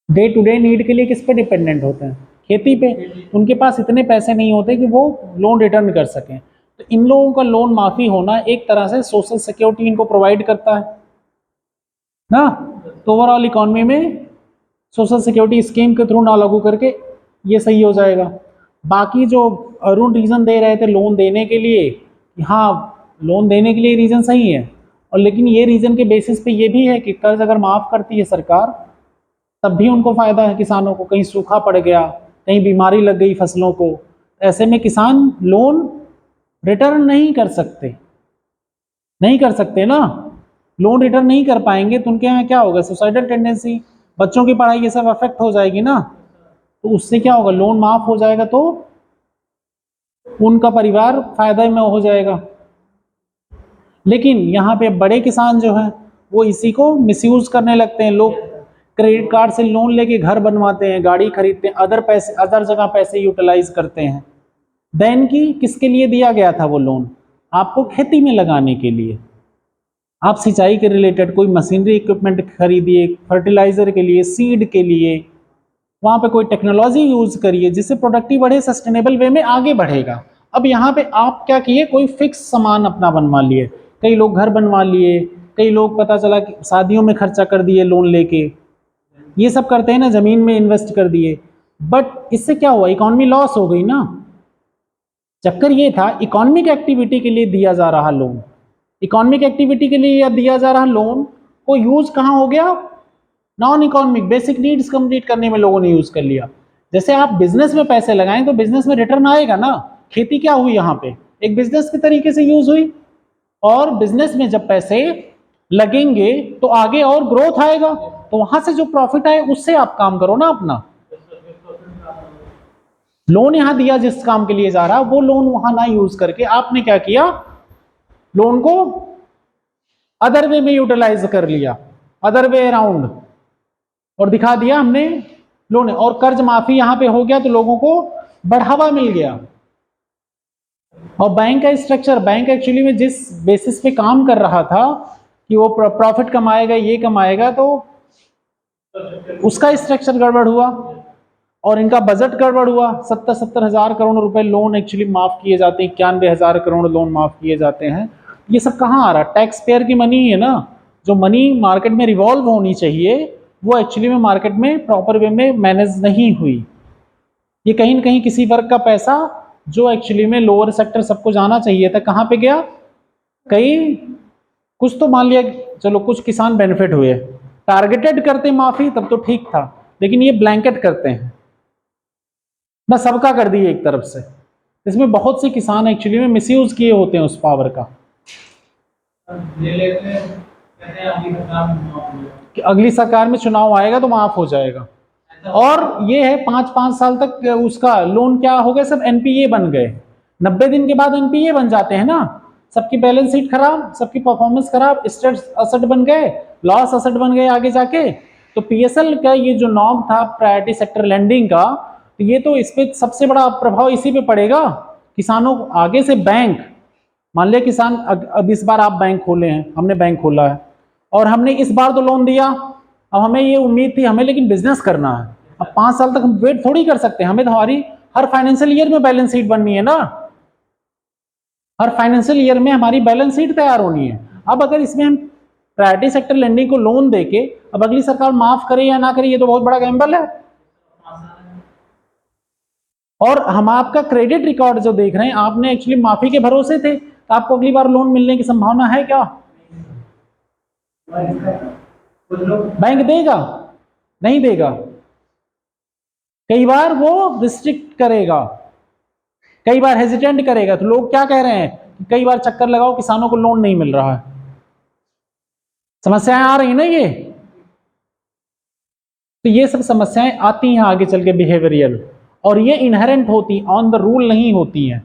डे टू डे नीड के लिए किस पे डिपेंडेंट होते हैं, खेती पे। उनके पास इतने पैसे नहीं होते कि वो लोन रिटर्न कर सकें, तो इन लोगों का लोन माफ़ी होना एक तरह से सोशल सिक्योरिटी इनको प्रोवाइड करता है ना। तो ओवरऑल इकॉनमी में सोशल सिक्योरिटी स्कीम के थ्रू ना लागू करके ये सही हो जाएगा। बाकी जो अरुण रीज़न दे रहे थे लोन देने के लिए कि हाँ लोन देने के लिए रीज़न सही है, और लेकिन ये रीज़न के बेसिस पे ये भी है कि कर्ज अगर माफ़ करती है सरकार तब भी उनको फ़ायदा है किसानों को, कहीं सूखा पड़ गया, कहीं बीमारी लग गई फसलों को, ऐसे में किसान लोन रिटर्न नहीं कर सकते, नहीं कर सकते ना, लोन रिटर्न नहीं कर पाएंगे तो उनके यहाँ क्या होगा, सुसाइडल टेंडेंसी, बच्चों की पढ़ाई ये सब अफेक्ट हो जाएगी ना। तो उससे क्या होगा, लोन माफ हो जाएगा तो उनका परिवार फायदे में हो जाएगा। लेकिन यहाँ पे बड़े किसान जो हैं वो इसी को मिसयूज करने लगते हैं, लोग क्रेडिट कार्ड से लोन लेके घर बनवाते हैं, गाड़ी खरीदते हैं, अदर जगह पैसे यूटिलाइज करते हैं। देन की किसके लिए दिया गया था वो लोन, आपको खेती में लगाने के लिए, आप सिंचाई के रिलेटेड कोई मशीनरी इक्विपमेंट खरीदिए, फर्टिलाइजर के लिए, सीड के लिए, वहाँ पे कोई टेक्नोलॉजी यूज करिए जिससे प्रोडक्टिविटी बढ़े, सस्टेनेबल वे में आगे बढ़ेगा। अब यहाँ पे आप क्या किए, कोई फिक्स सामान अपना बनवा लिए, कई लोग घर बनवा लिए, कई लोग पता चला कि शादियों में खर्चा कर दिए लोन लेके, ये सब करते हैं ना, जमीन में इन्वेस्ट कर दिए, बट इससे क्या हुआ, इकोनॉमी लॉस हो गई ना। चक्कर ये था इकोनॉमिक एक्टिविटी के लिए दिया जा रहा लोन, इकोनॉमिक एक्टिविटी के लिए दिया जा रहा लोन को यूज कहाँ हो गया, non economic basic needs complete करने में लोगों ने यूज कर लिया। जैसे आप बिजनेस में पैसे लगाएं तो बिजनेस में रिटर्न आएगा ना, खेती क्या हुई यहाँ पे, एक बिजनेस के तरीके से यूज हुई, और बिजनेस में जब पैसे लगेंगे तो आगे और ग्रोथ आएगा, तो वहां से जो प्रॉफिट आए उससे आप काम करो ना अपना। लोन यहां दिया जिस काम के लिए जा रहा वो लोन वहां ना यूज करके आपने क्या किया, लोन को अदर वे में यूटिलाइज कर लिया, अदर वे अराउंड, और दिखा दिया हमने लोन, और कर्ज माफी यहां पे हो गया तो लोगों को बढ़ावा मिल गया। और बैंक का स्ट्रक्चर, बैंक एक्चुअली में जिस बेसिस पे काम कर रहा था कि वो प्रॉफिट कमाएगा, ये कमाएगा, तो उसका स्ट्रक्चर गड़बड़ हुआ और इनका बजट गड़बड़ हुआ। 70 हजार करोड़ रुपए लोन एक्चुअली माफ किए जाते हैं, 91,000 करोड़ लोन माफ किए जाते हैं। ये सब कहाँ आ रहा, टैक्स पेयर की मनी है ना, जो मनी मार्केट में रिवॉल्व होनी चाहिए वो एक्चुअली में मार्केट में प्रॉपर वे में मैनेज नहीं हुई। ये कहीं ना कहीं किसी वर्ग का पैसा जो एक्चुअली में लोअर सेक्टर सबको जाना चाहिए था, कहाँ पे गया, कहीं कुछ तो मान लिया, चलो कुछ किसान बेनिफिट हुए, टारगेटेड करते माफी तब तो ठीक था, लेकिन ये ब्लैंकेट करते हैं ना, सबका कर दिए एक तरफ से। इसमें बहुत से किसान एक्चुअली में मिसयूज किए होते हैं उस पावर का, ले लेते हैं, कहते हैं कि अगली सरकार में चुनाव आएगा तो माफ हो जाएगा। और ये है 5-5 साल तक उसका लोन क्या हो गए, सब एनपीए बन गए, 90 दिन के बाद एनपीए बन जाते हैं ना, सबकी बैलेंस शीट खराब, सबकी परफॉर्मेंस खराब, स्ट्रेस असेट बन गए, लॉस असेट बन गए आगे जाके, तो पीएसएल का ये जो नॉर्म था प्रायोरिटी सेक्टर लेंडिंग का, तो ये तो इस पे सबसे बड़ा प्रभाव इसी पे पड़ेगा। किसानों को आगे से बैंक, मान लिया किसान अब इस बार आप बैंक खोले हैं, हमने बैंक खोला है और हमने इस बार तो लोन दिया, अब हमें ये उम्मीद थी हमें लेकिन बिजनेस करना है, अब 5 साल तक हम वेट थोड़ी कर सकते हैं, हमें तो हमारी हर फाइनेंशियल ईयर में बैलेंस शीट बननी है ना, हर फाइनेंशियल ईयर में हमारी बैलेंस शीट तैयार होनी है। अब अगर इसमें हम प्रायोरिटी सेक्टर लेंडिंग को लोन देके अब अगली सरकार माफ करे या ना करे, ये तो बहुत बड़ा गैम्बल है। और हम आपका क्रेडिट रिकॉर्ड जो देख रहे हैं, आपने एक्चुअली माफी के भरोसे थे, तो आपको अगली बार लोन मिलने की संभावना है क्या? बैंक देगा? नहीं देगा। कई बार वो रिस्ट्रिक्ट करेगा, कई बार हेजिटेंट करेगा। तो लोग क्या कह रहे हैं कि कई बार चक्कर लगाओ, किसानों को लोन नहीं मिल रहा है। समस्याएं आ रही ना ये, तो ये सब समस्याएं आती हैं आगे चल के बिहेवियरल, और ये इनहेरेंट होती, ऑन द रूल नहीं होती हैं।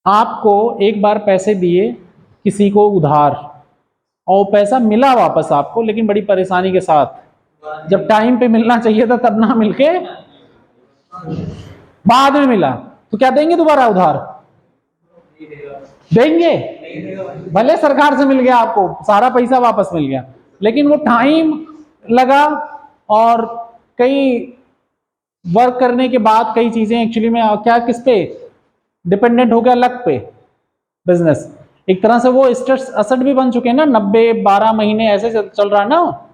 आपको एक बार पैसे दिए किसी को उधार और पैसा मिला वापस आपको, लेकिन बड़ी परेशानी के साथ, जब टाइम पे मिलना चाहिए था तब ना मिलके बाद में मिला, तो क्या देंगे दोबारा उधार? देंगे? भले सरकार से मिल गया आपको, सारा पैसा वापस मिल गया, लेकिन वो टाइम लगा और कई वर्क करने के बाद कई चीजें एक्चुअली में क्या किस पे डिपेंडेंट हो गया, लक पे बिजनेस। एक तरह से वो स्ट्रेस असट भी बन चुके हैं ना, 90-12 महीने ऐसे चल रहा है ना,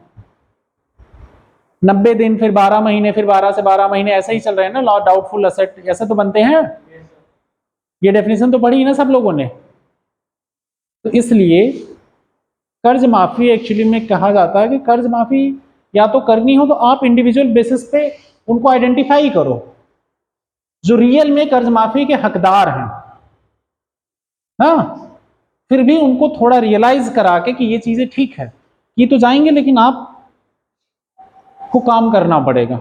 90 दिन फिर 12 महीने फिर 12 से 12 महीने ऐसे ही चल रहे हैं ना, लॉ डाउटफुल असेट ऐसे तो बनते हैं। ये डेफिनेशन तो पढ़ी है ना सब लोगों ने। तो इसलिए कर्ज माफी एक्चुअली में कहा जाता है कि कर्ज माफी या तो करनी हो तो आप इंडिविजुअल बेसिस पे उनको आइडेंटिफाई करो जो रियल में कर्ज माफी के हकदार हैं, हाँ, फिर भी उनको थोड़ा रियलाइज करा के कि ये चीजें ठीक है, ये तो जाएंगे लेकिन आप को काम करना पड़ेगा।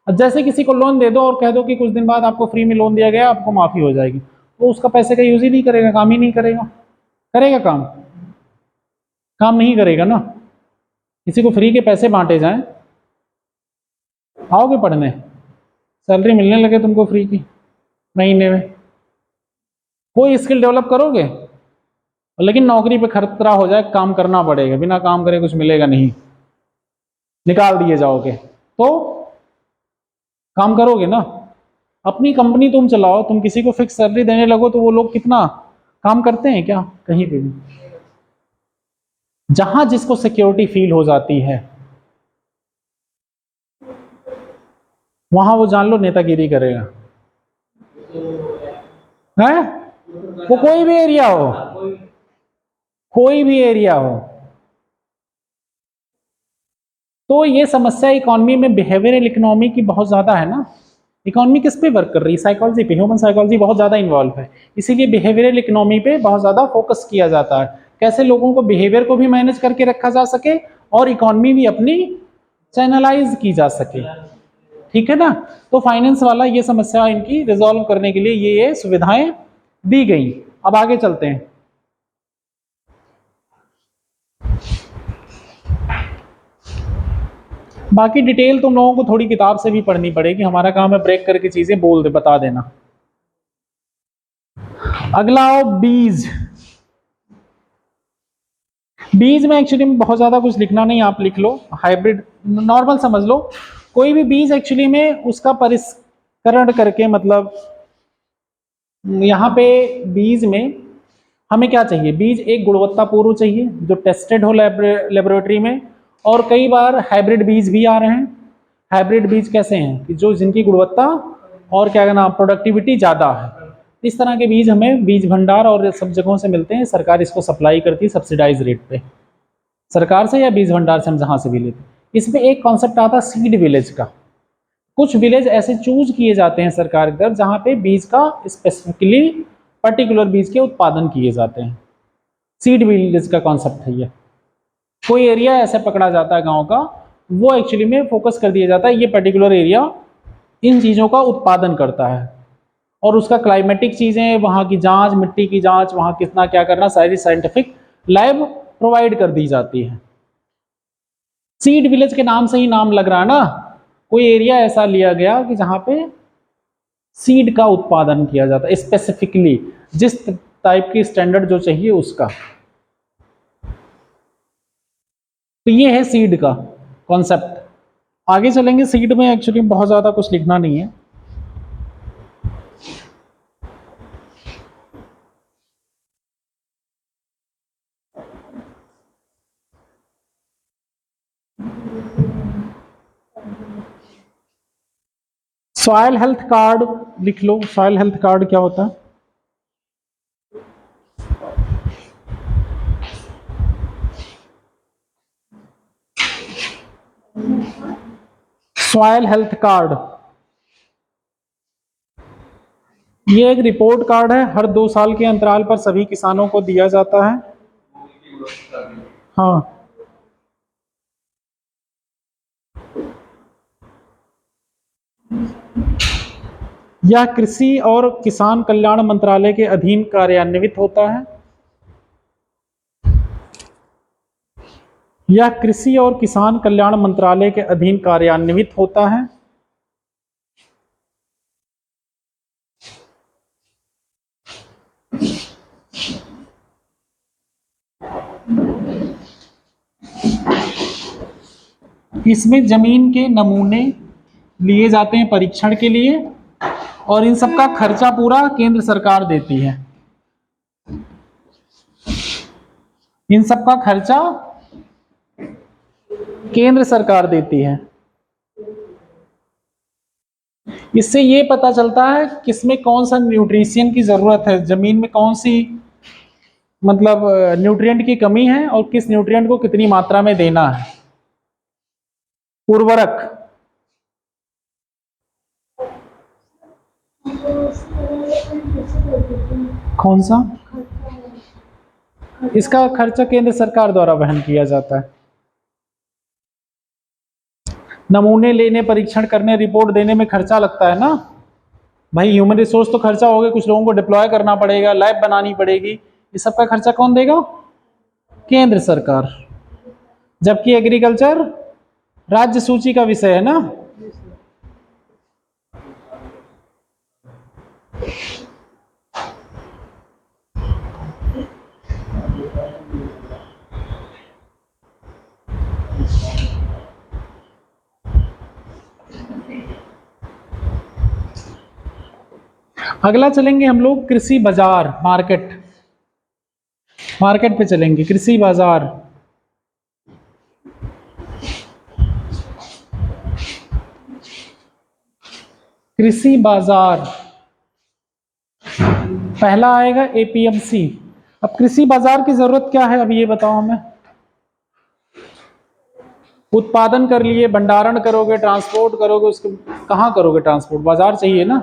जैसे किसी को लोन दे दो और कह दो कि कुछ दिन बाद आपको फ्री में लोन दिया गया, आपको माफी हो जाएगी, वो उसका पैसे का यूज ही नहीं करेगा, काम ही नहीं करेगा। करेगा काम? काम नहीं करेगा ना। किसी को फ्री के पैसे बांटे जाएं, आओगे पढ़ने, सैलरी मिलने लगे तुमको फ्री की महीने में, कोई स्किल डेवलप करोगे? लेकिन नौकरी पे खतरा हो जाए, काम करना पड़ेगा, बिना काम करे कुछ मिलेगा नहीं, निकाल दिए जाओगे, तो काम करोगे ना। अपनी कंपनी तुम चलाओ, तुम किसी को फिक्स सैलरी देने लगो तो वो लोग कितना काम करते हैं क्या? कहीं पे भी। जहां जिसको सिक्योरिटी फील हो जाती है वहां वो जान लो नेतागिरी करेगा, है? वो कोई भी एरिया हो, कोई भी एरिया हो। तो ये समस्या इकोनॉमी में बिहेवियरल इकोनॉमी की बहुत ज़्यादा है ना। इकोनॉमी किस पे वर्क कर रही है? साइकोलॉजी पे। ह्यूमन साइकोलॉजी बहुत ज़्यादा इन्वॉल्व है, इसीलिए बिहेवियरल इकोनॉमी पे बहुत ज़्यादा फोकस किया जाता है। कैसे लोगों को बिहेवियर को भी मैनेज करके रखा जा सके और इकोनॉमी भी अपनी चैनलाइज की जा सके, ठीक है ना। तो फाइनेंस वाला ये समस्या इनकी रिजॉल्व करने के लिए ये सुविधाएं दी गई। अब आगे चलते हैं। बाकी डिटेल तुम लोगों को थोड़ी किताब से भी पढ़नी पड़ेगी, हमारा काम है ब्रेक करके चीजें बोल दे, बता देना। अगला आओ बीज। बीज में एक्चुअली में बहुत ज्यादा कुछ लिखना नहीं, आप लिख लो हाइब्रिड, नॉर्मल समझ लो। कोई भी बीज एक्चुअली में उसका परिष्करण करके, मतलब यहाँ पे बीज में हमें क्या चाहिए? बीज एक गुणवत्तापूर्ण चाहिए जो टेस्टेड हो लेबोरेटरी में, और कई बार हाइब्रिड बीज भी आ रहे हैं। हाइब्रिड बीज कैसे हैं कि जो जिनकी गुणवत्ता और क्या कहना प्रोडक्टिविटी ज़्यादा है। इस तरह के बीज हमें बीज भंडार और सब जगहों से मिलते हैं, सरकार इसको सप्लाई करती है सब्सिडाइज रेट पे, सरकार से या बीज भंडार से हम जहाँ से भी लेते हैं। इसमें एक कॉन्सेप्ट आता है सीड विलेज का। कुछ विलेज ऐसे चूज किए जाते हैं सरकार की तरफ जहाँ पे बीज का स्पेसिफिकली पर्टिकुलर बीज के उत्पादन किए जाते हैं। सीड विलेज का कॉन्सेप्ट है ये। कोई एरिया ऐसे पकड़ा जाता है गांव का, वो एक्चुअली में फोकस कर दिया जाता है ये पर्टिकुलर एरिया इन चीज़ों का उत्पादन करता है, और उसका क्लाइमेटिक चीज़ें, वहाँ की जांच, मिट्टी की जांच, वहाँ कितना क्या करना, सारी साइंटिफिक लैब प्रोवाइड कर दी जाती है। सीड विलेज के नाम से ही नाम लग रहा है ना, कोई एरिया ऐसा लिया गया कि जहां पे सीड का उत्पादन किया जाता है, स्पेसिफिकली जिस टाइप की स्टैंडर्ड जो चाहिए उसका। तो ये है सीड का कॉन्सेप्ट। आगे चलेंगे, सीड में एक्चुअली बहुत ज़्यादा कुछ लिखना नहीं है। सॉयल हेल्थ कार्ड लिख लो। सॉयल हेल्थ कार्ड क्या होता है? सॉयल हेल्थ कार्ड ये एक रिपोर्ट कार्ड है, हर 2 साल के अंतराल पर सभी किसानों को दिया जाता है। हाँ, यह कृषि और किसान कल्याण मंत्रालय के अधीन कार्यान्वित होता है। यह कृषि और किसान कल्याण मंत्रालय के अधीन कार्यान्वित होता है। इसमें जमीन के नमूने लिए जाते हैं परीक्षण के लिए, और इन सब का खर्चा पूरा केंद्र सरकार देती है। इन सब का खर्चा केंद्र सरकार देती है। इससे ये पता चलता है किसमें कौन सा न्यूट्रिशन की जरूरत है, जमीन में कौन सी मतलब न्यूट्रिएंट की कमी है और किस न्यूट्रिएंट को कितनी मात्रा में देना है। उर्वरक कौन सा? इसका खर्चा केंद्र सरकार द्वारा वहन किया जाता है। नमूने लेने, परीक्षण करने, रिपोर्ट देने में खर्चा लगता है ना भाई, ह्यूमन रिसोर्स तो खर्चा हो गया, कुछ लोगों को डिप्लॉय करना पड़ेगा, लैब बनानी पड़ेगी, इस सब का खर्चा कौन देगा? केंद्र सरकार। जबकि एग्रीकल्चर राज्य सूची का विषय है ना। अगला चलेंगे हम लोग कृषि बाजार, मार्केट। मार्केट पे चलेंगे, कृषि बाजार। कृषि बाजार पहला आएगा एपीएमसी। अब कृषि बाजार की जरूरत क्या है, अब ये बताओ हमें। उत्पादन कर लिए, भंडारण करोगे, ट्रांसपोर्ट करोगे, उसको कहाँ करोगे ट्रांसपोर्ट? बाजार चाहिए ना।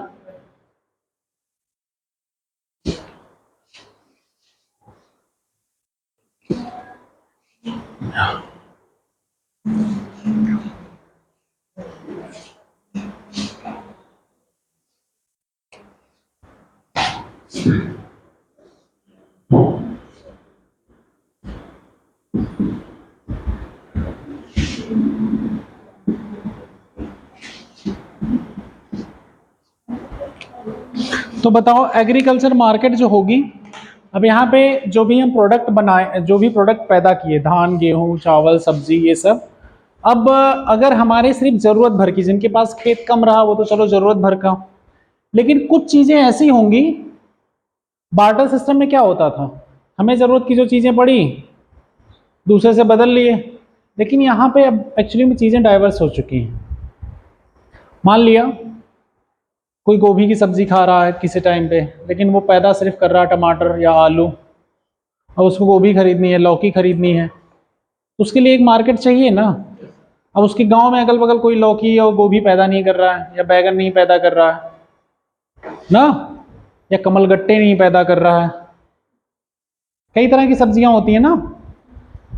तो बताओ एग्रीकल्चर मार्केट जो होगी, अब यहाँ पे जो भी हम प्रोडक्ट बनाए, जो भी प्रोडक्ट पैदा किए, धान, गेहूं, चावल, सब्जी, ये सब, अब अगर हमारे सिर्फ जरूरत भर की, जिनके पास खेत कम रहा वो तो चलो जरूरत भर का, लेकिन कुछ चीजें ऐसी होंगी, बार्टर सिस्टम में क्या होता था, हमें जरूरत की जो चीजें पड़ी दूसरे से बदल लिए, लेकिन यहाँ पे अब एक्चुअली में चीजें डाइवर्स हो चुकी हैं। मान लिया कोई गोभी की सब्जी खा रहा है किसी टाइम पे, लेकिन वो पैदा सिर्फ कर रहा है टमाटर या आलू, और उसको गोभी खरीदनी है, लौकी खरीदनी है, उसके लिए एक मार्केट चाहिए ना। अब उसके गांव में अगल बगल कोई लौकी और गोभी पैदा नहीं कर रहा है, या बैगन नहीं पैदा कर रहा है ना, या कमलगट्टे नहीं पैदा कर रहा है, कई तरह की सब्जियां होती हैं ना,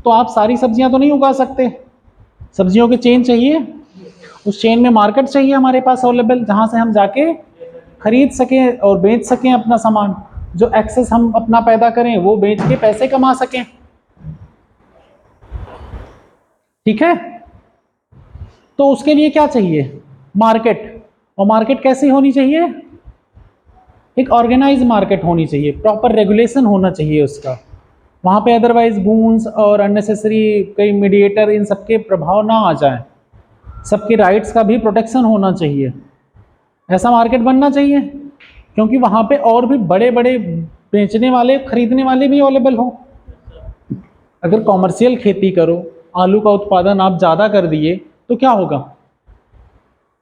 तो आप सारी सब्जियां तो नहीं उगा सकते, सब्जियों की चेन चाहिए, उस चेन में मार्केट चाहिए हमारे पास अवेलेबल, जहां से हम जाके खरीद सकें और बेच सकें अपना सामान, जो एक्सेस हम अपना पैदा करें वो बेच के पैसे कमा सकें। ठीक है, तो उसके लिए क्या चाहिए? मार्केट। और मार्केट कैसी होनी चाहिए? एक ऑर्गेनाइज मार्केट होनी चाहिए, प्रॉपर रेगुलेशन होना चाहिए उसका। वहाँ पे अदरवाइज गूंस और अननेसेसरी कई मीडिएटर इन सबके प्रभाव ना आ जाए, सबके राइट्स का भी प्रोटेक्शन होना चाहिए। ऐसा मार्केट बनना चाहिए, क्योंकि वहाँ पे और भी बड़े बड़े बेचने वाले खरीदने वाले भी अवेलेबल हों। अगर कॉमर्शियल खेती करो, आलू का उत्पादन आप ज़्यादा कर दिए तो क्या होगा?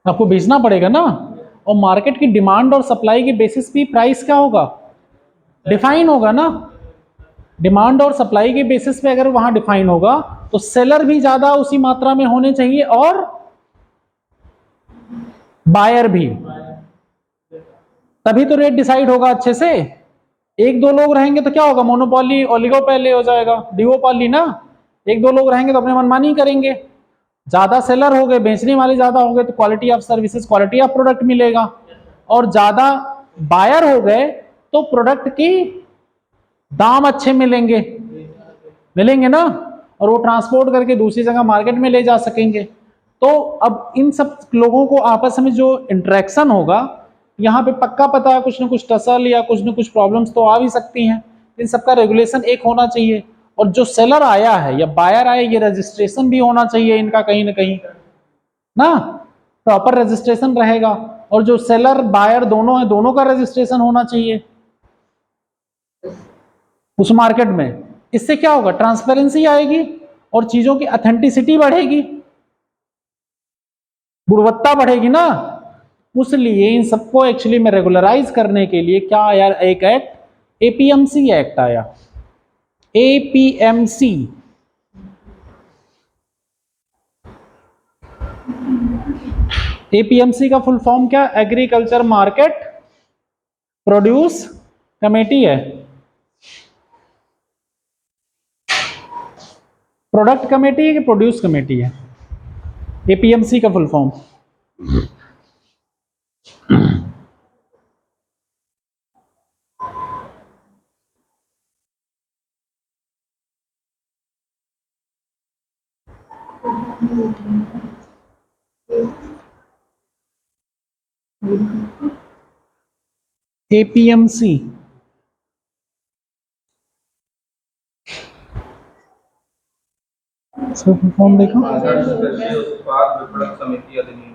आपको बेचना पड़ेगा ना, और मार्केट की डिमांड और सप्लाई के बेसिस पे प्राइस क्या होगा? डिफाइन होगा ना। डिमांड और सप्लाई के बेसिस पे अगर वहां डिफाइन होगा तो सेलर भी ज्यादा उसी मात्रा में होने चाहिए और बायर भी, तभी तो रेट डिसाइड होगा अच्छे से। एक दो लोग रहेंगे तो क्या होगा? मोनोपोली, ओलिगोपोली हो जाएगा, डिओपोली ना। एक दो लोग रहेंगे तो अपने मनमानी करेंगे। ज्यादा सेलर हो गए, बेचने वाले ज्यादा हो गए तो quality of services, quality of product मिलेगा। और ज्यादा बायर हो गए तो प्रोडक्ट की दाम अच्छे मिलेंगे, मिलेंगे ना, और वो ट्रांसपोर्ट करके दूसरी जगह मार्केट में ले जा सकेंगे। तो अब इन सब लोगों को आपस में जो इंटरेक्शन होगा, यहाँ पे पक्का पता है कुछ ना कुछ टसल या कुछ ना कुछ प्रॉब्लम्स तो आ भी सकती हैं। इन सबका रेगुलेशन एक होना चाहिए। और जो सेलर आया है या बायर आया, ये रजिस्ट्रेशन भी होना चाहिए इनका कहीं ना कहीं ना, प्रॉपर रजिस्ट्रेशन रहेगा। और जो सेलर बायर दोनों है, दोनों का रजिस्ट्रेशन होना चाहिए उस मार्केट में। इससे क्या होगा? ट्रांसपेरेंसी आएगी और चीजों की ऑथेंटिसिटी बढ़ेगी, गुणवत्ता बढ़ेगी ना। उसलिए इन सबको एक्चुअली में रेगुलराइज करने के लिए क्या आया? एक एक्ट, एपीएमसी एक्ट आया। एपीएमसी, एपीएमसी का फुल फॉर्म क्या? एग्रीकल्चर मार्केट प्रोड्यूस कमेटी है। प्रोडक्ट कमेटी है कि प्रोड्यूस कमेटी है? एपीएमसी का फुल फॉर्म। एपीएमसी इसका फुल फॉर्म देखो। आदर्श कृषि उत्पाद विपणन समिति अधिनियम।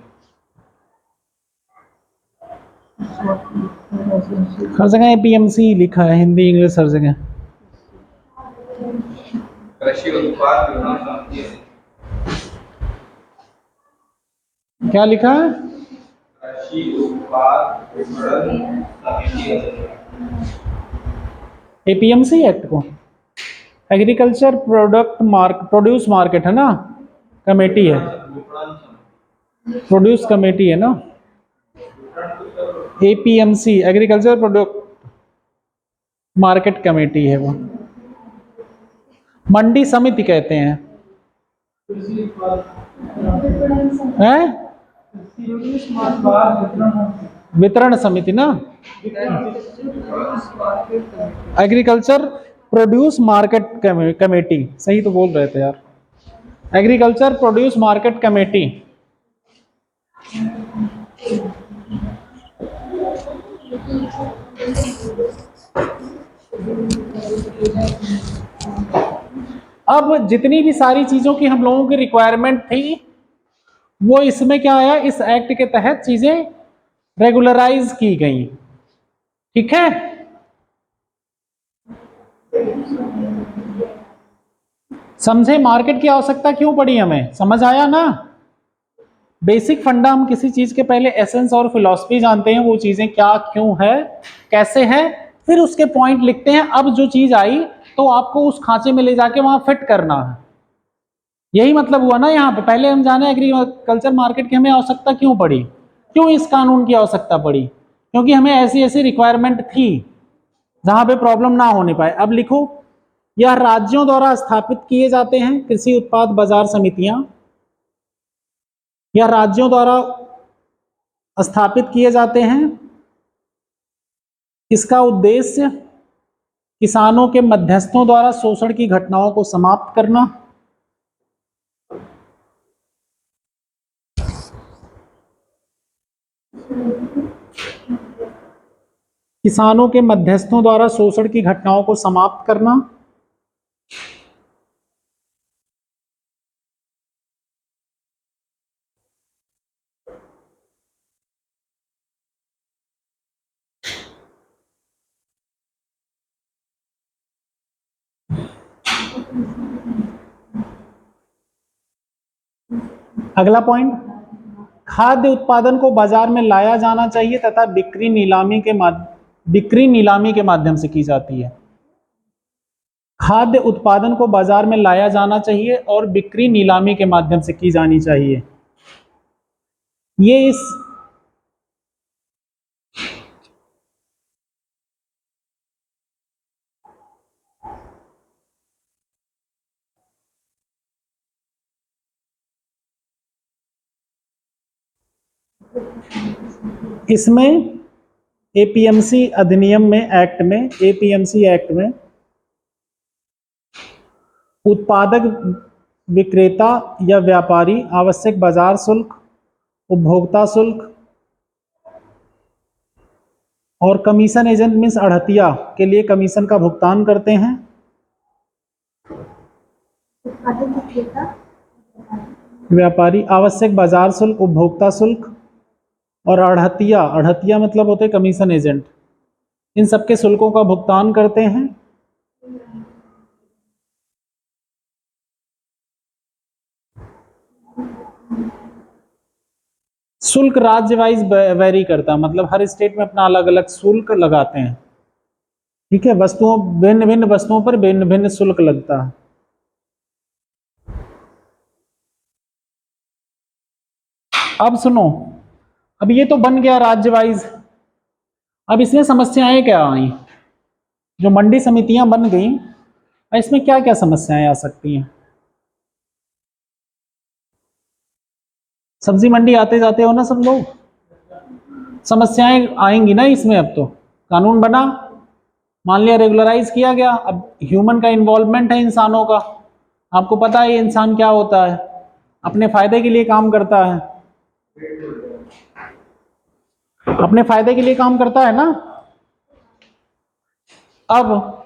हर जगह एपीएमसी लिखा है, हिंदी इंग्लिश हर जगह। कृषि उत्पाद विपणन समिति अधिनियम। क्या लिखा है? कृषि उत्पाद विपणन समिति अधिनियम। एपीएमसी एक्ट को एग्रीकल्चर प्रोडक्ट प्रोड्यूस मार्केट है ना, कमेटी है, विपणन समिति। प्रोड्यूस कमेटी है ना। APMC agriculture product market committee है वो। मंडी समिति कहते हैं, हैं? वितरण समिति ना। एग्रीकल्चर प्रोड्यूस मार्केट कमेटी, सही तो बोल रहे थे यार, एग्रीकल्चर प्रोड्यूस मार्केट कमेटी। अब जितनी भी सारी चीजों की हम लोगों की रिक्वायरमेंट थी, वो इसमें क्या आया? इस एक्ट के तहत चीजें रेगुलराइज की गई। ठीक है, समझे मार्केट की आवश्यकता क्यों पड़ी हमें? समझ आया ना? बेसिक फंडा, हम किसी चीज के पहले एसेंस और फिलॉसफी जानते हैं, वो चीजें क्या क्यों है कैसे है, फिर उसके पॉइंट लिखते हैं। अब जो चीज आई तो आपको उस खांचे में ले जाके वहां फिट करना है। यही मतलब हुआ ना यहाँ पे। पहले हम जाने एग्रीकल्चर मार्केट की हमें आवश्यकता क्यों पड़ी, क्यों इस कानून की आवश्यकता पड़ी? क्योंकि हमें ऐसी ऐसी रिक्वायरमेंट थी जहां पे प्रॉब्लम ना होने पाए। अब लिखो, यह राज्यों द्वारा स्थापित किए जाते हैं कृषि उत्पाद बाजार समितियां, यह राज्यों द्वारा स्थापित किए जाते हैं। इसका उद्देश्य किसानों के मध्यस्थों द्वारा शोषण की घटनाओं को समाप्त करना, किसानों के मध्यस्थों द्वारा शोषण की घटनाओं को समाप्त करना। अगला पॉइंट, खाद्य उत्पादन को बाजार में लाया जाना चाहिए तथा बिक्री नीलामी के माध्यम से की जाती है। खाद्य उत्पादन को बाजार में लाया जाना चाहिए और बिक्री नीलामी के माध्यम से की जानी चाहिए। ये इसमें एपीएमसी अधिनियम में, एक्ट में, एपीएमसी एक्ट में उत्पादक, विक्रेता या व्यापारी आवश्यक बाजार शुल्क, उपभोक्ता शुल्क और कमीशन एजेंट मीन्स अड़तिया के लिए कमीशन का भुगतान करते हैं। व्यापारी आवश्यक बाजार शुल्क, उपभोक्ता शुल्क और अड़तिया मतलब होते हैं कमीशन एजेंट, इन सबके शुल्कों का भुगतान करते हैं। शुल्क राज्य वाइज वेरी करता है, मतलब हर स्टेट में अपना अलग अलग शुल्क लगाते हैं। ठीक है, भिन्न भिन्न वस्तुओं पर भिन्न भिन्न शुल्क लगता है। अब सुनो, अब ये तो बन गया राज्य वाइज। अब इसमें समस्याएं क्या आई, जो मंडी समितियां बन गई, इसमें क्या क्या समस्याएं आ सकती हैं? सब्जी मंडी आते जाते हो ना सब लोग, समस्याएं आएंगी ना इसमें। अब तो कानून बना, मान लिया रेगुलराइज किया गया, अब ह्यूमन का इन्वॉल्वमेंट है, इंसानों का। आपको पता है ये इंसान क्या होता है, अपने फायदे के लिए काम करता है, अपने फायदे के लिए काम करता है ना। अब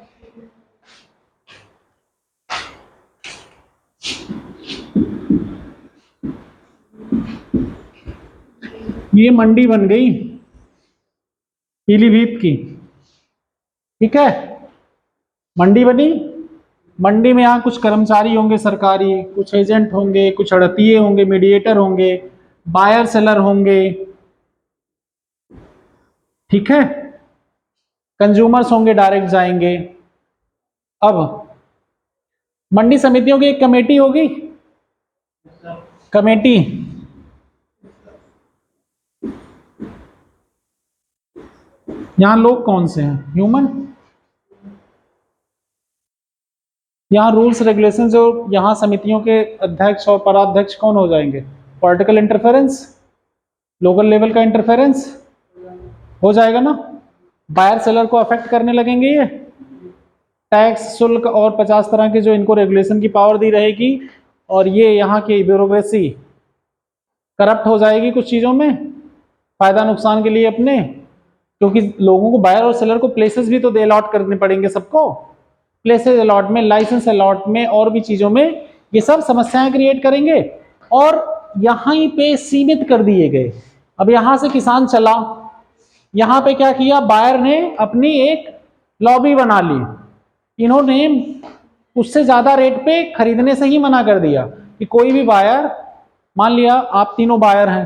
ये मंडी बन गई पीलीभीत की, ठीक है, मंडी बनी। मंडी में यहाँ कुछ कर्मचारी होंगे सरकारी, कुछ एजेंट होंगे, कुछ अड़तिये होंगे, मीडिएटर होंगे, बायर सेलर होंगे, ठीक है, कंज्यूमर्स होंगे, डायरेक्ट जाएंगे। अब मंडी समितियों की एक कमेटी होगी, कमेटी, यहां लोग कौन से हैं, ह्यूमन। यहाँ रूल्स रेगुलेशन, जो यहाँ समितियों के अध्यक्ष और पराध्यक्ष कौन हो जाएंगे, पॉलिटिकल इंटरफेरेंस, लोकल लेवल का इंटरफेरेंस हो जाएगा ना, बायर सेलर को अफेक्ट करने लगेंगे ये, टैक्स, शुल्क और 50 तरह के जो इनको रेगुलेशन की पावर दी रहेगी, और ये यहाँ की ब्यूरोक्रेसी करप्ट हो जाएगी कुछ चीज़ों में, फायदा नुकसान के लिए अपने, क्योंकि लोगों को, बायर और सेलर को प्लेसेस भी तो दे अलॉट करने पड़ेंगे सबको, प्लेसेस अलॉट में, लाइसेंस अलॉट में और भी चीज़ों में, ये सब समस्याएं क्रिएट करेंगे और यहाँ पे सीमित कर दिए गए। अब यहाँ से किसान चला, यहाँ पे क्या किया, बायर ने अपनी एक लॉबी बना ली, इन्होंने उससे ज़्यादा रेट पे खरीदने से ही मना कर दिया कि कोई भी बायर, मान लिया आप तीनों बायर हैं,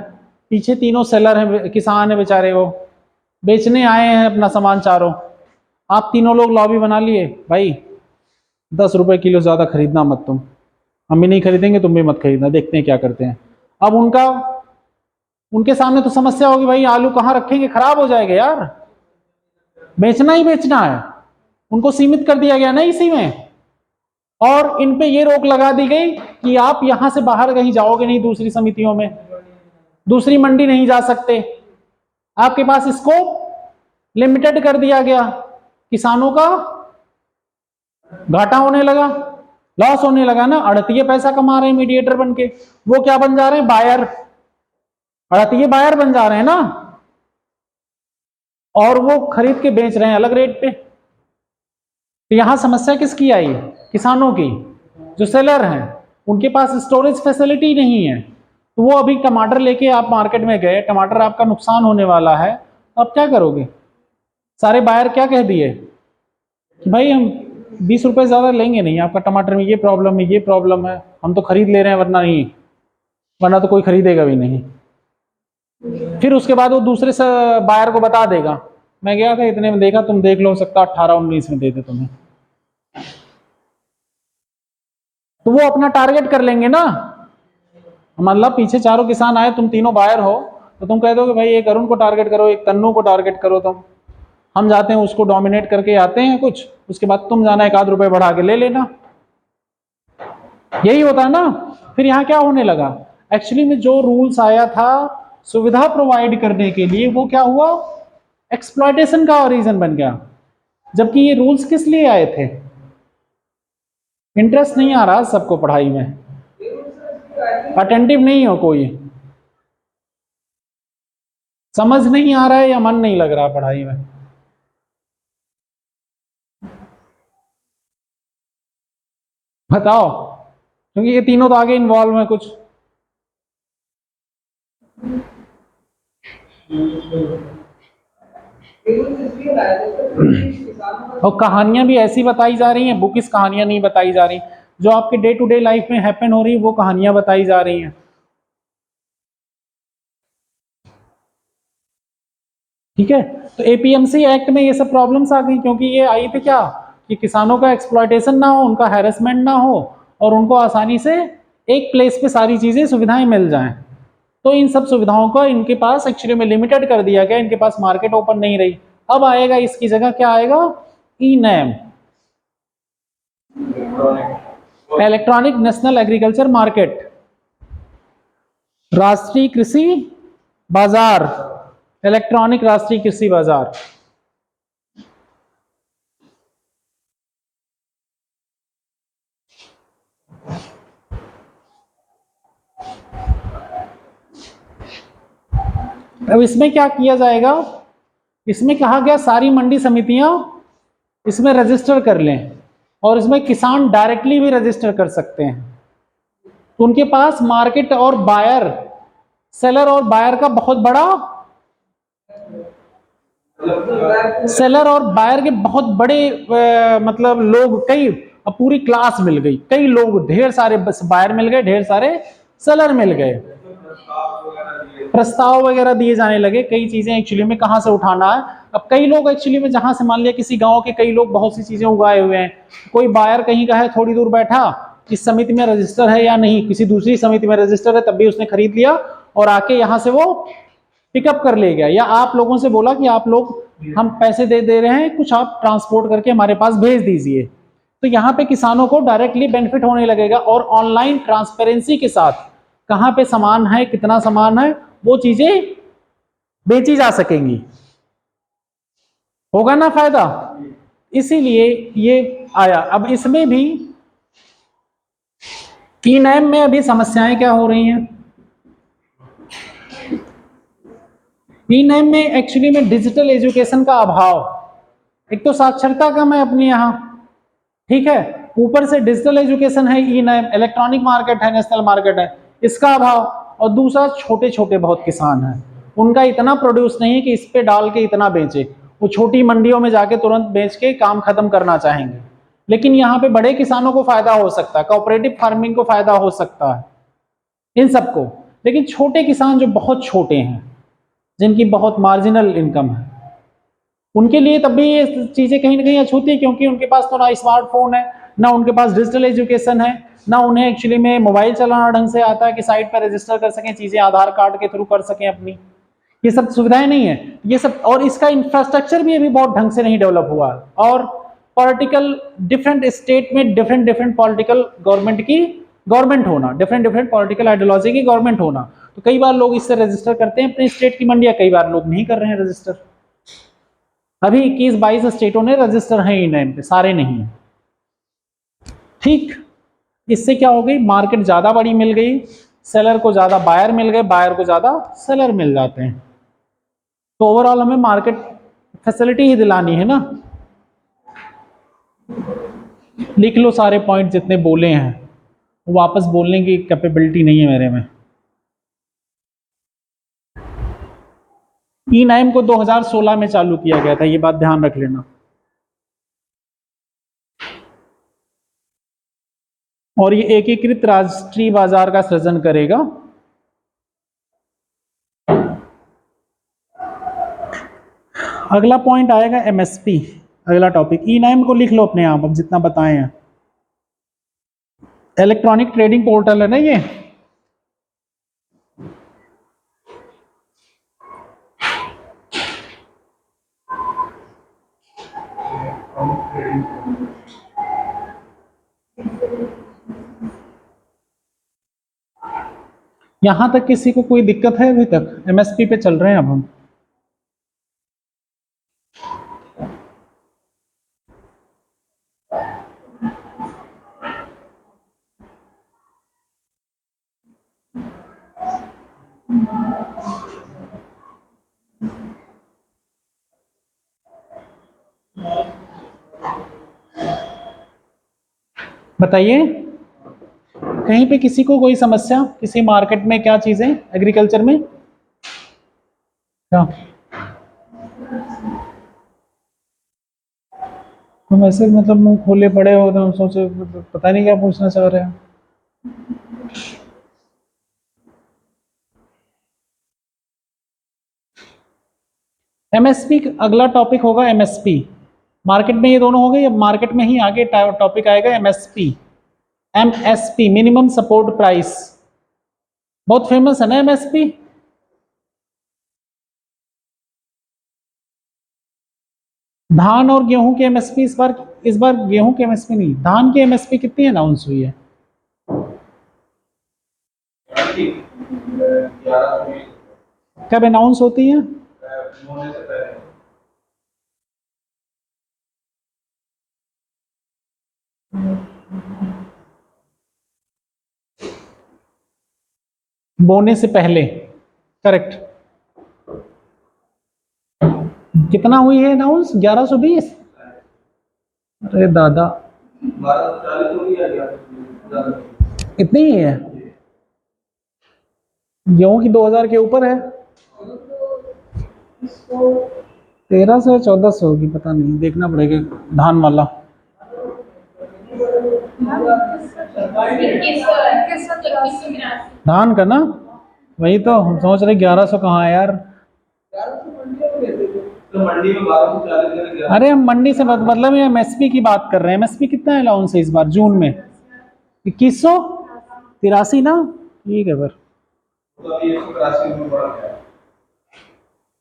पीछे तीनों सेलर हैं, किसान हैं बेचारे, वो बेचने आए हैं अपना सामान चारों, आप तीनों लोग लॉबी बना लिए, भाई 10 रुपए किलो ज़्यादा खरीदना मत तुम, हम भी नहीं खरीदेंगे, तुम भी मत खरीदना, देखते हैं क्या करते हैं। अब उनके सामने तो समस्या होगी, भाई आलू कहाँ रखेंगे, खराब हो जाएगा यार, बेचना ही बेचना है, उनको सीमित कर दिया गया ना इसी में। और इन पे ये रोक लगा दी गई कि आप यहां से बाहर कहीं जाओगे नहीं, दूसरी समितियों में, दूसरी मंडी नहीं जा सकते, आपके पास स्कोप लिमिटेड कर दिया गया। किसानों का घाटा होने लगा, लॉस होने लगा ना, अड़तिये पैसा कमा रहे हैं मीडिएटर बन के, वो क्या बन जा रहे हैं, बायर, अड़तिये बायर बन जा रहे हैं ना, और वो खरीद के बेच रहे हैं अलग रेट पे। तो यहाँ समस्या किसकी आई? किसानों की। जो सेलर हैं उनके पास स्टोरेज फैसिलिटी नहीं है, तो वो अभी टमाटर लेके आप मार्केट में गए, टमाटर आपका नुकसान होने वाला है, तो आप क्या करोगे? सारे बायर क्या कह दिए कि भाई हम 20 रुपए ज़्यादा लेंगे नहीं, आपका टमाटर में ये प्रॉब्लम है, ये प्रॉब्लम है, हम तो खरीद ले रहे हैं, वरना नहीं, वरना तो कोई खरीदेगा भी नहीं। फिर उसके बाद वो दूसरे से बायर को बता देगा, मैं गया था इतने में देखा, तुम देख लो, सकता 18-19 में दे दे तुम्हें। तो वो अपना टारगेट कर लेंगे ना। मतलब पीछे चारों किसान आए, तुम तीनों बायर हो, तो तुम कह दोगे भाई एक अरुण को टारगेट करो, एक तन्नू को टारगेट करो, तुम हम जाते हैं उसको डोमिनेट करके आते हैं कुछ, उसके बाद तुम जाना 1 आध रुपए बढ़ा के ले लेना। यही होता है ना। फिर यहाँ क्या होने लगा, एक्चुअली में जो रूल्स आया था सुविधा प्रोवाइड करने के लिए, वो क्या हुआ, एक्सप्लॉयटेशन का रीजन बन गया। जबकि ये रूल्स किस लिए आए थे? इंटरेस्ट नहीं आ रहा सबको पढ़ाई में, अटेंटिव नहीं हो कोई, समझ नहीं आ रहा है या मन नहीं लग रहा पढ़ाई में? बताओ, क्योंकि ये तीनों तो आगे इन्वॉल्व हैं कुछ। और कहानियां भी ऐसी बताई जा रही हैं, बुकिस कहानियां नहीं बताई जा रही, जो आपके डे टू डे लाइफ में हैपन हो रही है वो कहानियां बताई जा रही हैं। ठीक है, तो एपीएमसी एक्ट में ये सब प्रॉब्लम्स आ गई, क्योंकि ये आई थी क्या कि किसानों का एक्सप्लॉयटेशन ना हो, उनका हैरेसमेंट ना हो, और उनको आसानी से एक प्लेस पे सारी चीजें सुविधाएं मिल जाएं। तो इन सब सुविधाओं को इनके पास एक्चुअली में लिमिटेड कर दिया गया, इनके पास मार्केट ओपन नहीं रही। अब आएगा इसकी जगह क्या आएगा, e NAM, electronic national agriculture market, राष्ट्रीय कृषि बाजार, इलेक्ट्रॉनिक राष्ट्रीय कृषि बाजार। अब इसमें क्या किया जाएगा, इसमें कहा गया सारी मंडी समितियां इसमें रजिस्टर कर लें, और इसमें किसान डायरेक्टली भी रजिस्टर कर सकते हैं। तो उनके पास मार्केट और बायर, सेलर और बायर का बहुत बड़ा, सेलर और बायर के बहुत बड़े मतलब लोग, कई, अब पूरी क्लास मिल गई, कई लोग, ढेर सारे बायर मिल गए, ढेर सारे सेलर मिल गए, प्रस्ताव वगैरह दिए जाने लगे, कई चीजें एक्चुअली में कहां से उठाना है। अब कई लोग एक्चुअली में, जहां से मान लिया किसी गांव के कई लोग बहुत सी चीजें उगाए हुए हैं, कोई बायर कहीं का है, थोड़ी दूर बैठा, इस समिति में रजिस्टर है या नहीं, किसी दूसरी समिति में रजिस्टर है, तब भी उसने खरीद लिया और आके यहाँ से वो पिकअप कर ले गया, या आप लोगों से बोला कि आप लोग, हम पैसे दे रहे हैं, कुछ आप ट्रांसपोर्ट करके हमारे पास भेज दीजिए। तो यहाँ पे किसानों को डायरेक्टली बेनिफिट होने लगेगा, और ऑनलाइन ट्रांसपेरेंसी के साथ कहाँ पे सामान है, कितना सामान है, वो चीजें बेची जा सकेंगी। होगा ना फायदा? इसीलिए ये आया। अब इसमें भी ई नैम में अभी समस्याएं क्या हो रही हैं, ई नैम में एक्चुअली में डिजिटल एजुकेशन का अभाव, एक तो साक्षरता कम है अपने यहाँ, ठीक है, ऊपर से डिजिटल एजुकेशन है, ई नैम, इलेक्ट्रॉनिक मार्केट है, नेशनल मार्केट है, इसका अभाव, और दूसरा छोटे छोटे बहुत किसान हैं, उनका इतना प्रोड्यूस नहीं है कि इस पे डाल के इतना बेचे, वो छोटी मंडियों में जाके तुरंत बेच के काम खत्म करना चाहेंगे। लेकिन यहाँ पे बड़े किसानों को फायदा हो सकता है, कोऑपरेटिव फार्मिंग को फायदा हो सकता है, इन सबको। लेकिन छोटे किसान जो बहुत छोटे हैं, जिनकी बहुत मार्जिनल इनकम है, उनके लिए तब भी ये चीजें कहीं ना कहीं अछूती है, क्योंकि उनके पास तो ना स्मार्टफोन है, ना उनके पास डिजिटल एजुकेशन है, ना उन्हें एक्चुअली में मोबाइल चलाना ढंग से आता है कि साइट पर रजिस्टर कर सकें चीजें, आधार कार्ड के थ्रू कर सकें अपनी, ये सब सुविधाएं नहीं है ये सब। और इसका इंफ्रास्ट्रक्चर भी अभी बहुत ढंग से नहीं डेवलप हुआ, और पॉलिटिकल, डिफरेंट स्टेट में डिफरेंट डिफरेंट पॉलिटिकल गवर्नमेंट होना, डिफरेंट डिफरेंट पॉलिटिकल आइडियोलॉजी की गवर्नमेंट होना, तो कई बार लोग इससे रजिस्टर करते हैं अपने स्टेट की मंडियां, कई बार लोग नहीं कर रहे हैं रजिस्टर। अभी 21-22 स्टेटों ने रजिस्टर है ई नैम पे, सारे नहीं है। ठीक, इससे क्या हो गई, मार्केट ज्यादा बड़ी मिल गई, सेलर को ज्यादा बायर मिल गए, बायर को ज्यादा सेलर मिल जाते हैं, तो ओवरऑल हमें मार्केट फैसिलिटी ही दिलानी है ना। लिख लो सारे पॉइंट जितने बोले हैं, वापस बोलने की कैपेबिलिटी नहीं है मेरे में। ई नाइम को 2016 में चालू किया गया था, ये बात ध्यान रख लेना। और ये एकीकृत राष्ट्रीय बाजार का सृजन करेगा। अगला पॉइंट आएगा एमएसपी, अगला टॉपिक। ई नाइम को लिख लो अपने आप, अब जितना बताए हैं। इलेक्ट्रॉनिक ट्रेडिंग पोर्टल है ना ये। यहां तक किसी को कोई दिक्कत है? अभी तक एमएसपी पे चल रहे हैं अब हम। बताइए, कहीं पे किसी को कोई समस्या, किसी मार्केट में क्या चीजें, एग्रीकल्चर में क्या? तुम ऐसे मतलब मुंह खोले पड़े हो, तो सोचे पता नहीं क्या पूछना चाह रहे हैं। एमएसपी अगला टॉपिक होगा। एमएसपी मार्केट में ये दोनों हो गए, अब मार्केट में ही आगे टॉपिक आएगा MSP. MSP minimum support price, बहुत फेमस है ना एमएसपी। धान और गेहूं के एमएसपी इस बार गेहूं के एमएसपी नहीं, धान की एमएसपी कितनी अनाउंस हुई है? 11 कब अनाउंस होती है? होने से पहले। बोने से पहले, करेक्ट। कितना हुई है अनाउंस? 1120। अरे दादा, 1240 हो गया क्या? इतनी ही है? गेहूं की 2000 के ऊपर है। 1300 या 1400 होगी, पता नहीं, देखना पड़ेगा। धान वाला धान का ना, वही तो हम सोच रहे 1100 कहाँ है यार। तो मंडी में 1240 में गया। अरे हम मंडी से मतलब ये एमएसपी की बात कर रहे हैं। एमएसपी कितना है अलाउंस है इस बार जून में? 2183 ना, ठीक है। फिर तो अभी 183 में बढ़ गया।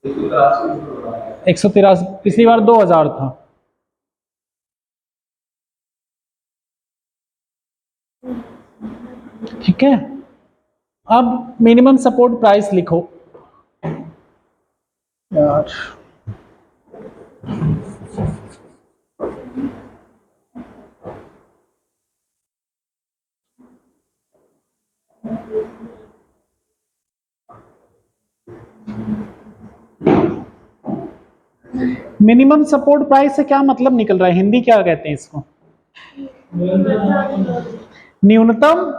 183 में बढ़ गया। 183, पिछली बार 2000 था। ठीक है, अब मिनिमम सपोर्ट प्राइस लिखो यार। मिनिमम सपोर्ट प्राइस से क्या मतलब निकल रहा है? हिंदी क्या कहते हैं इसको? न्यूनतम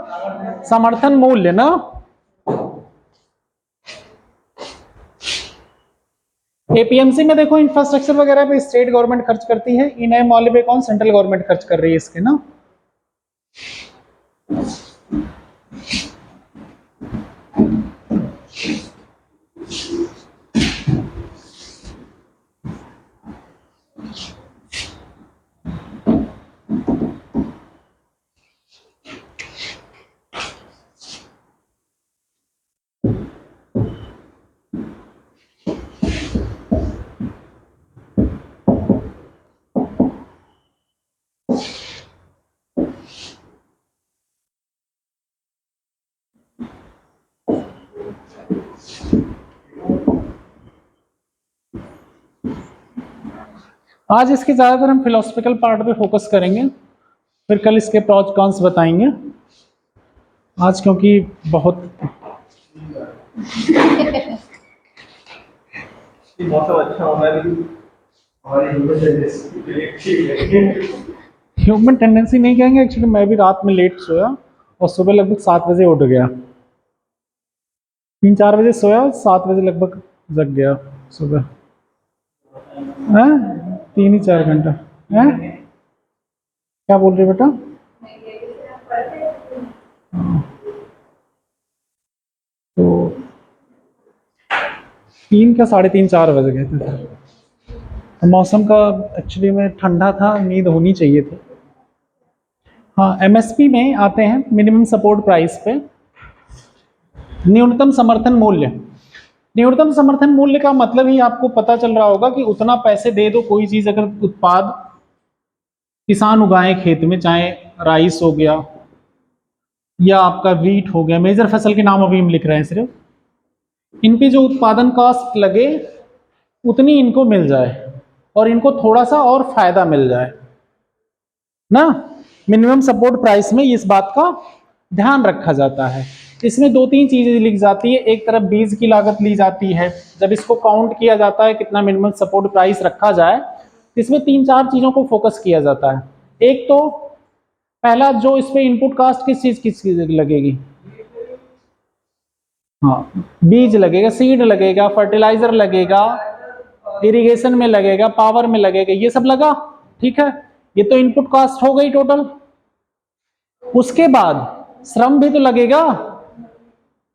समर्थन मूल्य ना। एपीएमसी में देखो, इंफ्रास्ट्रक्चर वगैरह पे स्टेट गवर्नमेंट खर्च करती है, ई नाइम वाले पे कौन? सेंट्रल गवर्नमेंट खर्च कर रही है इसके ना। आज इसके ज़्यादातर हम फिलोसफिकल पार्ट पे फोकस करेंगे, फिर कल इसके प्रॉज कॉन्स बताएंगे। आज क्योंकि बहुत मौसम अच्छा होना भी हमारी ह्यूमन टेंडेंसी के लिए ठीक है। ह्यूमन टेंडेंसी नहीं कहेंगे, एक्चुअली मैं भी रात में लेट सोया और सुबह लगभग 7 बजे उठ गया। 3-4 बजे सोया, 7 बजे लगभग जग गया सुबह। हैं 3 ही 4 घंटा। हैं क्या बोल रहे बेटा? तो 3 का 3:30 4 बज गए थे। तो मौसम का एक्चुअली में ठंडा था, नींद होनी चाहिए थी। हाँ, एमएसपी में आते हैं, मिनिमम सपोर्ट प्राइस पे। न्यूनतम समर्थन मूल्य। न्यूनतम समर्थन मूल्य का मतलब ही आपको पता चल रहा होगा कि उतना पैसे दे दो, कोई चीज अगर उत्पाद किसान उगाए खेत में, चाहे राइस हो गया या आपका वीट हो गया, मेजर फसल के नाम अभी हम लिख रहे हैं सिर्फ, इन पे जो उत्पादन कॉस्ट लगे उतनी इनको मिल जाए और इनको थोड़ा सा और फायदा मिल जाए ना। मिनिमम सपोर्ट प्राइस में इस बात का ध्यान रखा जाता है। इसमें 2-3 चीजें लिख जाती है। एक तरफ बीज की लागत ली जाती है, जब इसको काउंट किया जाता है कितना मिनिमम सपोर्ट प्राइस रखा जाए, इसमें 3-4 चीजों को फोकस किया जाता है। एक तो पहला जो इस पे इनपुट कास्ट किस चीज लगेगी? हाँ, बीज लगेगा, सीड लगेगा, फर्टिलाइजर लगेगा, इरिगेशन में लगेगा, पावर में लगेगा, ये सब लगा, ठीक है। ये तो इनपुट कास्ट हो गई टोटल। उसके बाद श्रम भी तो लगेगा,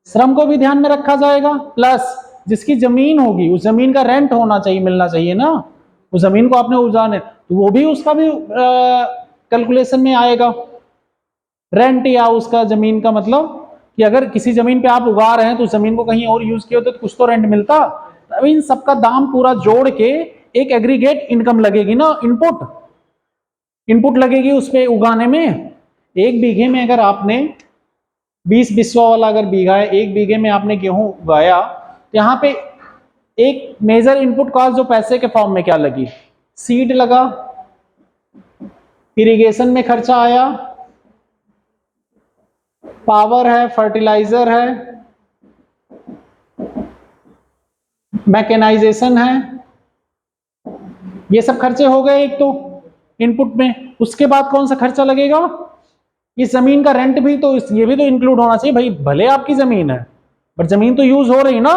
श्रम को भी ध्यान में रखा जाएगा। प्लस जिसकी जमीन होगी उस जमीन का रेंट होना चाहिए, मिलना चाहिए ना। उस जमीन को आपने उजाने तो वो भी उसका भी कैलकुलेशन में आएगा। रेंट या उसका जमीन का मतलब कि अगर किसी जमीन पे आप उगा रहे हैं तो उस जमीन को कहीं और यूज किए होते तो कुछ तो रेंट मिलता। अब इन सबका दाम पूरा जोड़ के एक एग्रीगेट इनकम लगेगी ना, इनपुट लगेगी उस पे उगाने में। 1 बीघे में अगर आपने 20 बिस्वा वाला अगर बीघा है, 1 बीघे में आपने गेहूं उगाया, तो यहाँ पे एक मेजर इनपुट कॉस्ट जो पैसे के फॉर्म में क्या लगी? सीड लगा, इरिगेशन में खर्चा आया, पावर है, फर्टिलाइजर है, मैकेनाइजेशन है, ये सब खर्चे हो गए एक तो इनपुट में। उसके बाद कौन सा खर्चा लगेगा? इस जमीन का रेंट भी तो ये भी तो इंक्लूड होना चाहिए भाई। भले आपकी जमीन है बट जमीन तो यूज हो रही ना,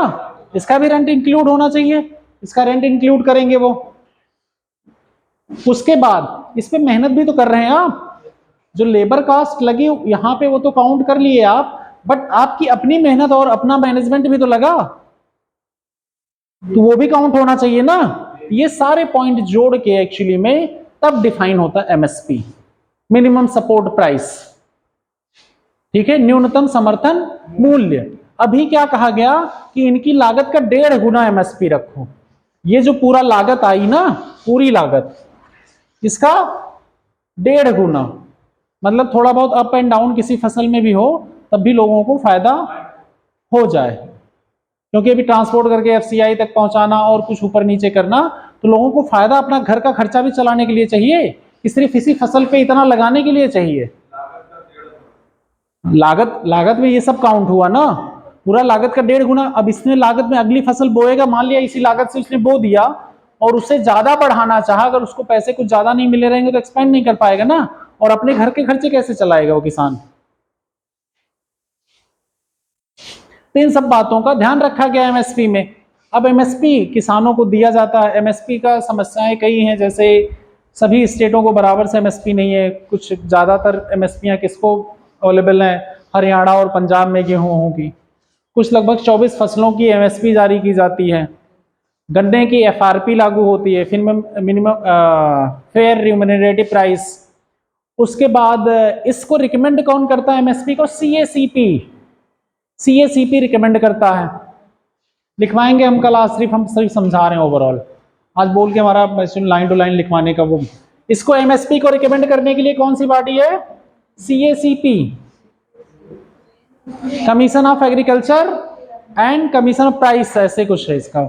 इसका भी रेंट इंक्लूड होना चाहिए, इसका रेंट इंक्लूड करेंगे वो। उसके बाद इस पे मेहनत भी तो कर रहे हैं आप, जो लेबर कास्ट लगी यहां पे वो तो काउंट कर लिए आप, बट आपकी अपनी मेहनत और अपना मैनेजमेंट भी तो लगा, तो वो भी काउंट होना चाहिए ना। ये सारे पॉइंट जोड़ के एक्चुअली में तब डिफाइन होता है एमएसपी, मिनिमम सपोर्ट प्राइस, ठीक है, न्यूनतम समर्थन मूल्य। अभी क्या कहा गया कि इनकी लागत का 1.5 गुना एमएसपी रखो। ये जो पूरा लागत आई ना, पूरी लागत, इसका 1.5 गुना, मतलब थोड़ा बहुत अप एंड डाउन किसी फसल में भी हो तब भी लोगों को फायदा हो जाए। क्योंकि अभी ट्रांसपोर्ट करके एफसीआई तक पहुंचाना और कुछ ऊपर नीचे करना, तो लोगों को फायदा अपना घर का खर्चा भी चलाने के लिए चाहिए कि सिर्फ इसी फसल पे इतना लगाने के लिए चाहिए। लागत में ये सब काउंट हुआ ना, पूरा लागत का 1.5 गुना। अब इसने लागत में अगली फसल बोएगा, मान लिया इसी लागत से उसने बो दिया और उससे ज्यादा बढ़ाना चाहा, अगर उसको पैसे कुछ ज्यादा नहीं मिले रहेंगे तो एक्सपेंड नहीं कर पाएगा ना, और अपने घर के खर्चे कैसे चलाएगा वो किसान। तो इन सब बातों का ध्यान रखा गया एमएसपी में। अब एमएसपी किसानों को दिया जाता है। एमएसपी का समस्याएं कई हैं, जैसे सभी स्टेटों को बराबर से एमएसपी नहीं है। कुछ ज्यादातर एमएसपीयां किसको अवेलेबल हैं? हरियाणा और पंजाब में गेहूं की। कुछ लगभग 24 फसलों की एमएसपी जारी की जाती है। गन्ने की एफआरपी लागू होती है, फिर मिनिमम फेयर रिम्यूनरेटिव प्राइस। उसके बाद इसको रिकमेंड कौन करता है एमएसपी को? सीएसीपी रिकमेंड करता है। लिखवाएंगे हम कल, आज सिर्फ हम सिर्फ समझा रहे हैं ओवरऑल, आज बोल के हमारा लाइन टू लाइन लिखवाने का वो। इसको एमएसपी को रिकमेंड करने के लिए कौन सी बॉडी है? CACP, commission of agriculture and commission of price, ऐसे कुछ है इसका,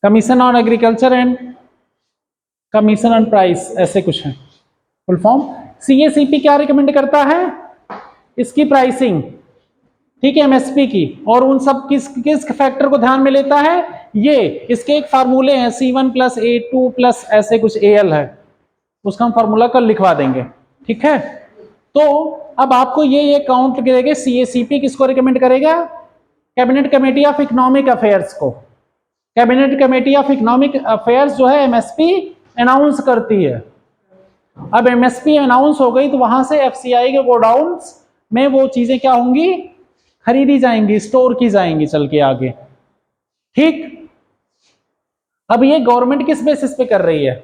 commission on agriculture and commission on price, ऐसे कुछ है फुल फॉर्म। सीएसीपी क्या रिकमेंड करता है? इसकी प्राइसिंग, ठीक है, एमएसपी की, और उन सब किस फैक्टर को ध्यान में लेता है ये इसके एक फार्मूले हैं, C1 + A2 + ऐसे कुछ AL है, उसका हम फार्मूला कल लिखवा देंगे, ठीक है। तो अब आपको ये काउंट करेगा, CACP किसको रिकमेंड करेगा? Cabinet committee of economic affairs को। Cabinet committee of economic affairs जो है MSP अनाउंस करती है। अब MSP अनाउंस हो गई तो वहां से FCI के गोडाउन्स में वो चीजें क्या होंगी? खरीदी जाएंगी, स्टोर की जाएंगी चल के आगे, ठीक। अब ये गवर्नमेंट किस बेसिस पे कर रही है?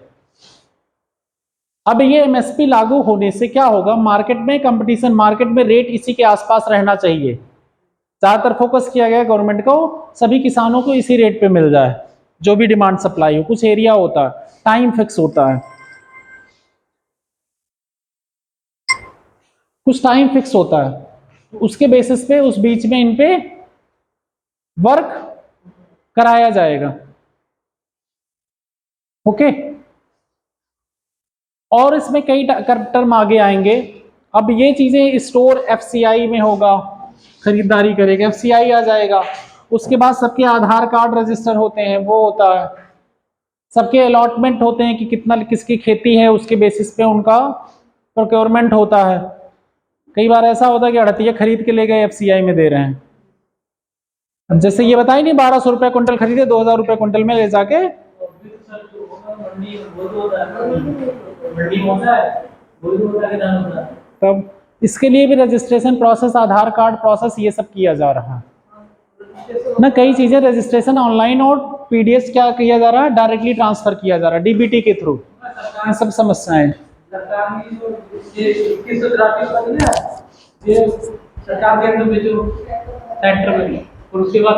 अब ये MSP लागू होने से क्या होगा? मार्केट में कंपटीशन, मार्केट में रेट इसी के आसपास रहना चाहिए। ज्यादातर फोकस किया गया गवर्नमेंट को सभी किसानों को इसी रेट पे मिल जाए, जो भी डिमांड सप्लाई हो। कुछ एरिया होता है, टाइम फिक्स होता है, कुछ टाइम फिक्स होता है, उसके बेसिस पे उस बीच में इन पे वर्क कराया जाएगा, ओके। और इसमें कई टर्म आगे आएंगे। अब ये चीजें स्टोर FCI में होगा, खरीदारी करेगा, FCI आ जाएगा। उसके बाद सबके आधार कार्ड रजिस्टर होते हैं, वो होता है। सबके अलॉटमेंट होते हैं कि कितना किसकी खेती है, उसके बेसिस पे उनका प्रोक्योरमेंट होता है। कई बार ऐसा होता है कि अड़तिया खरीद के ले गए, FCI में दे रहे हैं। अब जैसे ये बताइए नहीं, 1200 रुपये क्विंटल खरीदे, 2000 रुपये क्विंटल में ले जाके तब इसके लिए भी रजिस्ट्रेशन प्रोसेस, आधार कार्ड प्रोसेस, ये सब किया जा रहा है ना। कई चीजें रजिस्ट्रेशन ऑनलाइन और PDS क्या किया जा रहा है, डायरेक्टली ट्रांसफर किया जा रहा है DBT के थ्रू। ये सब समस्याएं सरकार ने जो ये 2183 बदला है, ये सरकार के अंदर में जो सेंटर में, और उसके बाद